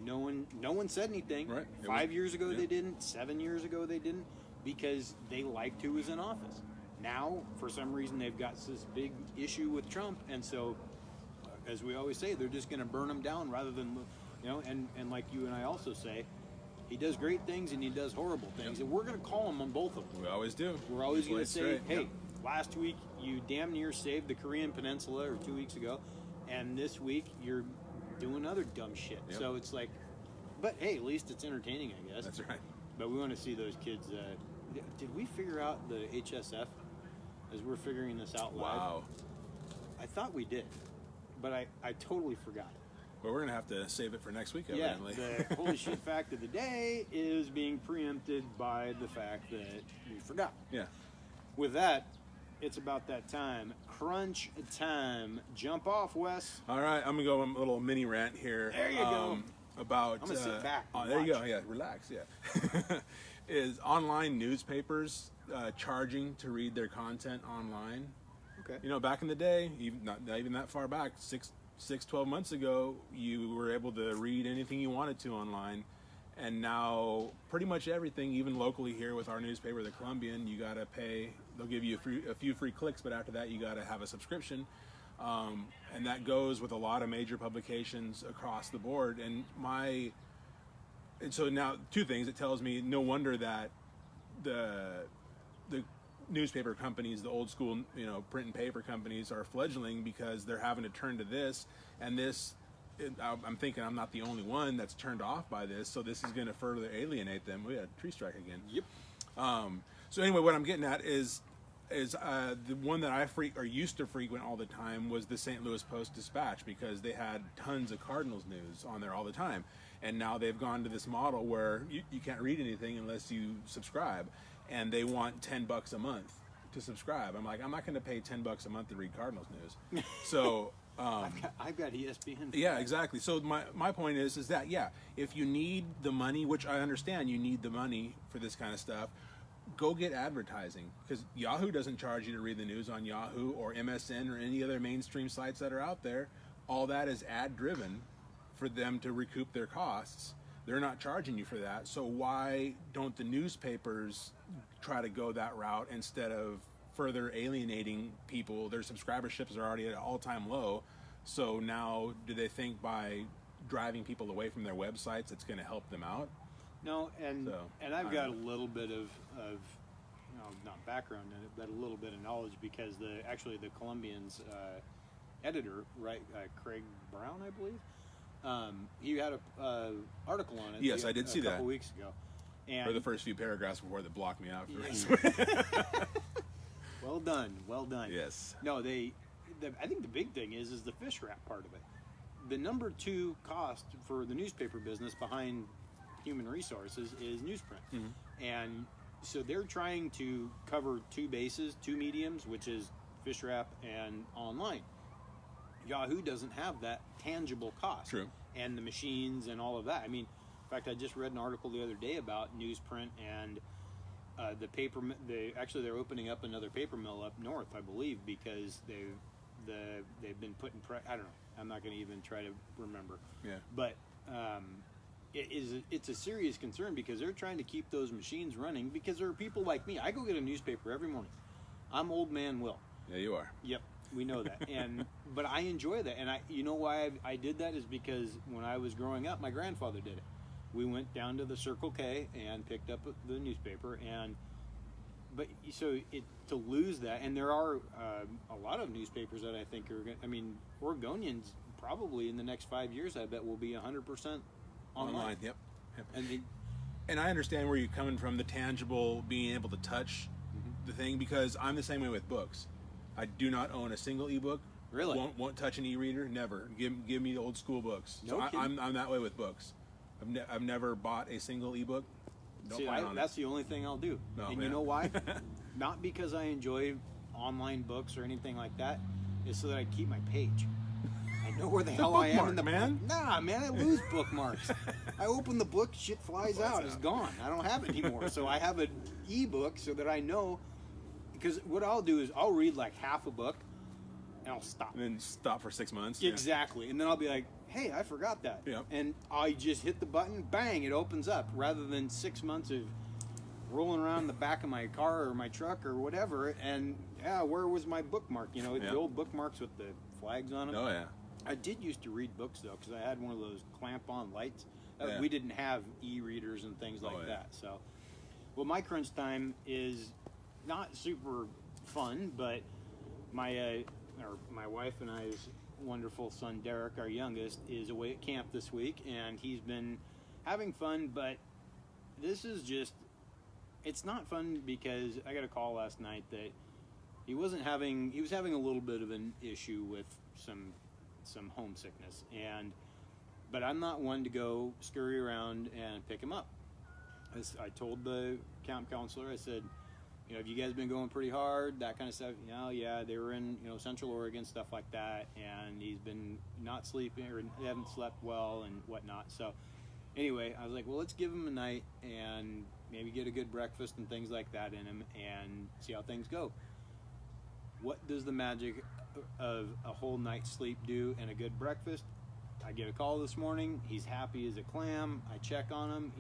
no one said anything. Right. It 5 was- years ago yeah. they didn't. 7 years ago they didn't, because they liked who was in office. Now, for some reason, they've got this big issue with Trump, and so, as we always say, they're just going to burn him down rather than, and like you and I also say, he does great things and he does horrible things, and we're going to call him on both of them. We always do. We're always Play going it to say, straight. hey, Yep. last week you damn near saved the Korean Peninsula, or 2 weeks ago, and this week you're doing other dumb shit. Yep. So it's like, but hey, at least it's entertaining, I guess. That's right. But we want to see those kids. Did we figure out the HSF as we're figuring this out live? Wow. I thought we did, but I totally forgot. Well, we're gonna have to save it for next week, Yeah, evidently. the holy shit fact of the day is being preempted by the fact that we forgot. Yeah. With that, it's about that time. Crunch time. Jump off, Wes. All right, I'm gonna go on a little mini rant here. There you go. About. I'm gonna sit back and there you go. watch. Yeah, relax. Yeah. Is online newspapers charging to read their content online? Okay. Back in the day, even not even that far back, 12 months ago, you were able to read anything you wanted to online. And now, pretty much everything, even locally here with our newspaper, the Columbian, you gotta pay. They'll give you a few free clicks, but after that, you gotta have a subscription. And that goes with a lot of major publications across the board. And so now, two things. It tells me no wonder that the newspaper companies, the old school, print and paper companies, are fledgling because they're having to turn to this. And this, I'm thinking I'm not the only one that's turned off by this. So this is going to further alienate them. We had a tree strike again. Yep. So anyway, what I'm getting at is the one that I used to frequent all the time was the St. Louis Post-Dispatch, because they had tons of Cardinals news on there all the time. And now they've gone to this model where you can't read anything unless you subscribe, and they want $10 a month to subscribe. I'm like, I'm not going to pay $10 a month to read Cardinals news. So I've got ESPN. yeah, exactly. So my point is that, yeah, if you need the money, which I understand you need the money for this kind of stuff, go get advertising, because Yahoo doesn't charge you to read the news on Yahoo or MSN or any other mainstream sites that are out there. All that is ad driven for them to recoup their costs. They're not charging you for that. So why don't the newspapers try to go that route instead of further alienating people. Their subscriberships are already at an all-time low. So now, do they think by driving people away from their websites, it's going to help them out? No, and So, I've I got a don't little bit of not background in it, but a little bit of knowledge because the Columbian's editor, right, Craig Brown, I believe, he had a article on it. Yes, I did see that. a couple weeks ago. And For the first few paragraphs before they blocked me out. well done, well done. Yes. No, I think the big thing is the fish wrap part of it. The number 2 cost for the newspaper business behind human resources is newsprint. Mm-hmm. And so they're trying to cover 2 bases, 2 mediums, which is fish wrap and online. Yahoo doesn't have that tangible cost. True. And the machines and all of that. I mean, in fact, I just read an article the other day about newsprint and the paper. They're opening up another paper mill up north, I believe, because they've been putting. I don't know. I'm not going to even try to remember. Yeah. But it's a serious concern because they're trying to keep those machines running because there are people like me. I go get a newspaper every morning. I'm old man Will. Yeah, you are. Yep, we know that. But I enjoy that, and you know why I did that is because when I was growing up, my grandfather did it. We went down to the Circle K and picked up the newspaper, to lose that, and there are a lot of newspapers that I think are. I mean, Oregonians probably in the next 5 years, I bet, will be 100% online. Yep. And I understand where you're coming from, the tangible, being able to touch the thing, because I'm the same way with books. I do not own a single ebook. Really? Won't touch an e-reader. Never. Give me the old school books. No So kidding. I'm that way with books. I've never bought a single ebook. Don't See, plan on that's it. the only thing I'll do. No, and yeah. you know why? Not because I enjoy online books or anything like that. It's so that I keep my page. I know where the hell I am in the man. Nah, man, I lose bookmarks. I open the book, shit flies out. It's gone. I don't have it anymore. So I have an ebook so that I know. Because what I'll do is I'll read like half a book, and I'll stop. And then stop for 6 months. Exactly. And then I'll be like, hey, I forgot that. Yep. And I just hit the button, bang, it opens up, rather than 6 months of rolling around in the back of my car or my truck or whatever. And yeah, where was my bookmark? You know, Yep. the old bookmarks with the flags on them. Oh yeah. I did used to read books though, because I had one of those clamp-on lights. Yeah. We didn't have e-readers and things like yeah. that. So, well, my crunch time is not super fun, but my wife and I's wonderful son Derek, our youngest, is away at camp this week, and he's been having fun. But this is just—it's not fun because I got a call last night that he was having a little bit of an issue with some homesickness, but I'm not one to go scurry around and pick him up. I told the camp counselor, I said, you know, have you guys been going pretty hard, that kind of stuff? You know, yeah, they were in, you know, Central Oregon, stuff like that, and he's been not sleeping or haven't slept well and whatnot. So anyway, I was like, well, let's give him a night and maybe get a good breakfast and things like that in him and see how things go. What does the magic of a whole night's sleep do and a good breakfast? I get a call this morning. He's happy as a clam. I check on him.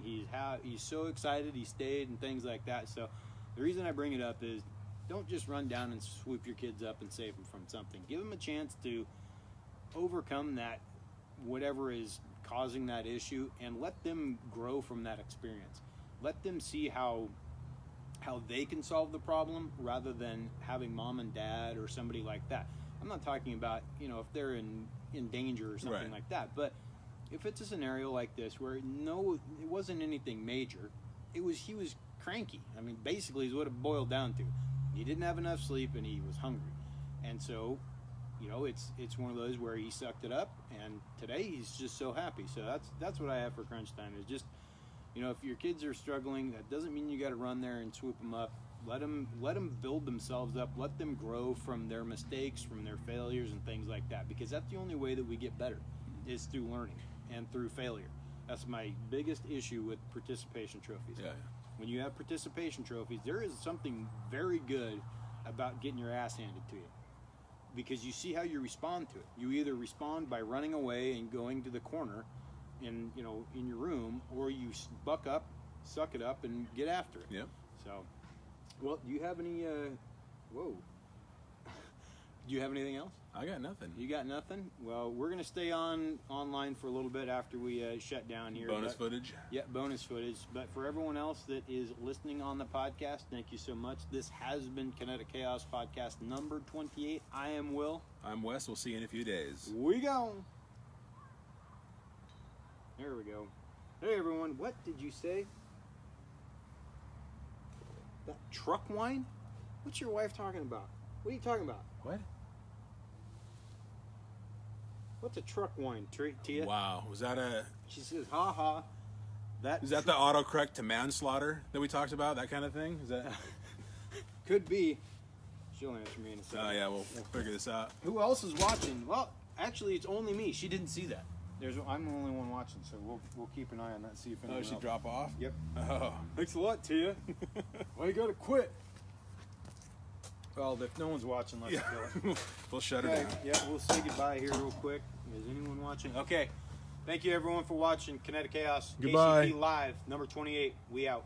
He's so excited. He stayed and things like that. So the reason I bring it up is don't just run down and swoop your kids up and save them from something. Give them a chance to overcome that, whatever is causing that issue, and let them grow from that experience. Let them see how they can solve the problem rather than having mom and dad or somebody like that. I'm not talking about, you know, if they're in danger or something Right. like that, but if it's a scenario like this where it wasn't anything major, he was cranky. I mean, basically is what it boiled down to. He didn't have enough sleep and he was hungry. And so, you know, it's one of those where he sucked it up, and today he's just so happy. So that's what I have for crunch time, is just, you know, if your kids are struggling, that doesn't mean you got to run there and swoop them up. Let them build themselves up. Let them grow from their mistakes, from their failures and things like that, because that's the only way that we get better, is through learning and through failure. That's my biggest issue with participation trophies. Yeah. When you have participation trophies, there is something very good about getting your ass handed to you, because you see how you respond to it. You either respond by running away and going to the corner in your room, or you buck up, suck it up, and get after it. Yep. So, well, do you have any Whoa. Do you have anything else? I got nothing. You got nothing? Well, we're gonna stay online for a little bit after we shut down here. Bonus footage. Yeah, bonus footage. But for everyone else that is listening on the podcast, thank you so much. This has been Kinetic Chaos Podcast number 28. I am Will. I'm Wes. We'll see you in a few days. We gone. There we go. Hey everyone, what did you say? That truck wine? What's your wife talking about? What are you talking about? What? What's a truck wine, Tia? Wow. Was that She says, ha ha. is that the autocorrect to manslaughter that we talked about? That kind of thing? Is that? Could be. She'll answer me in a second. Oh yeah, we'll figure this out. Who else is watching? Well, actually, it's only me. She didn't see that. I'm the only one watching, so we'll keep an eye on that and see if anyone Oh, she else. drop off? Yep. Oh. Thanks a lot, Tia. Why you gotta quit? Well, if no one's watching, let's kill it. We'll shut her Okay, down. yeah, we'll say goodbye here real quick. Is anyone watching? Okay. Thank you, everyone, for watching Kinetic Chaos. Goodbye. KCP Live, number 28. We out.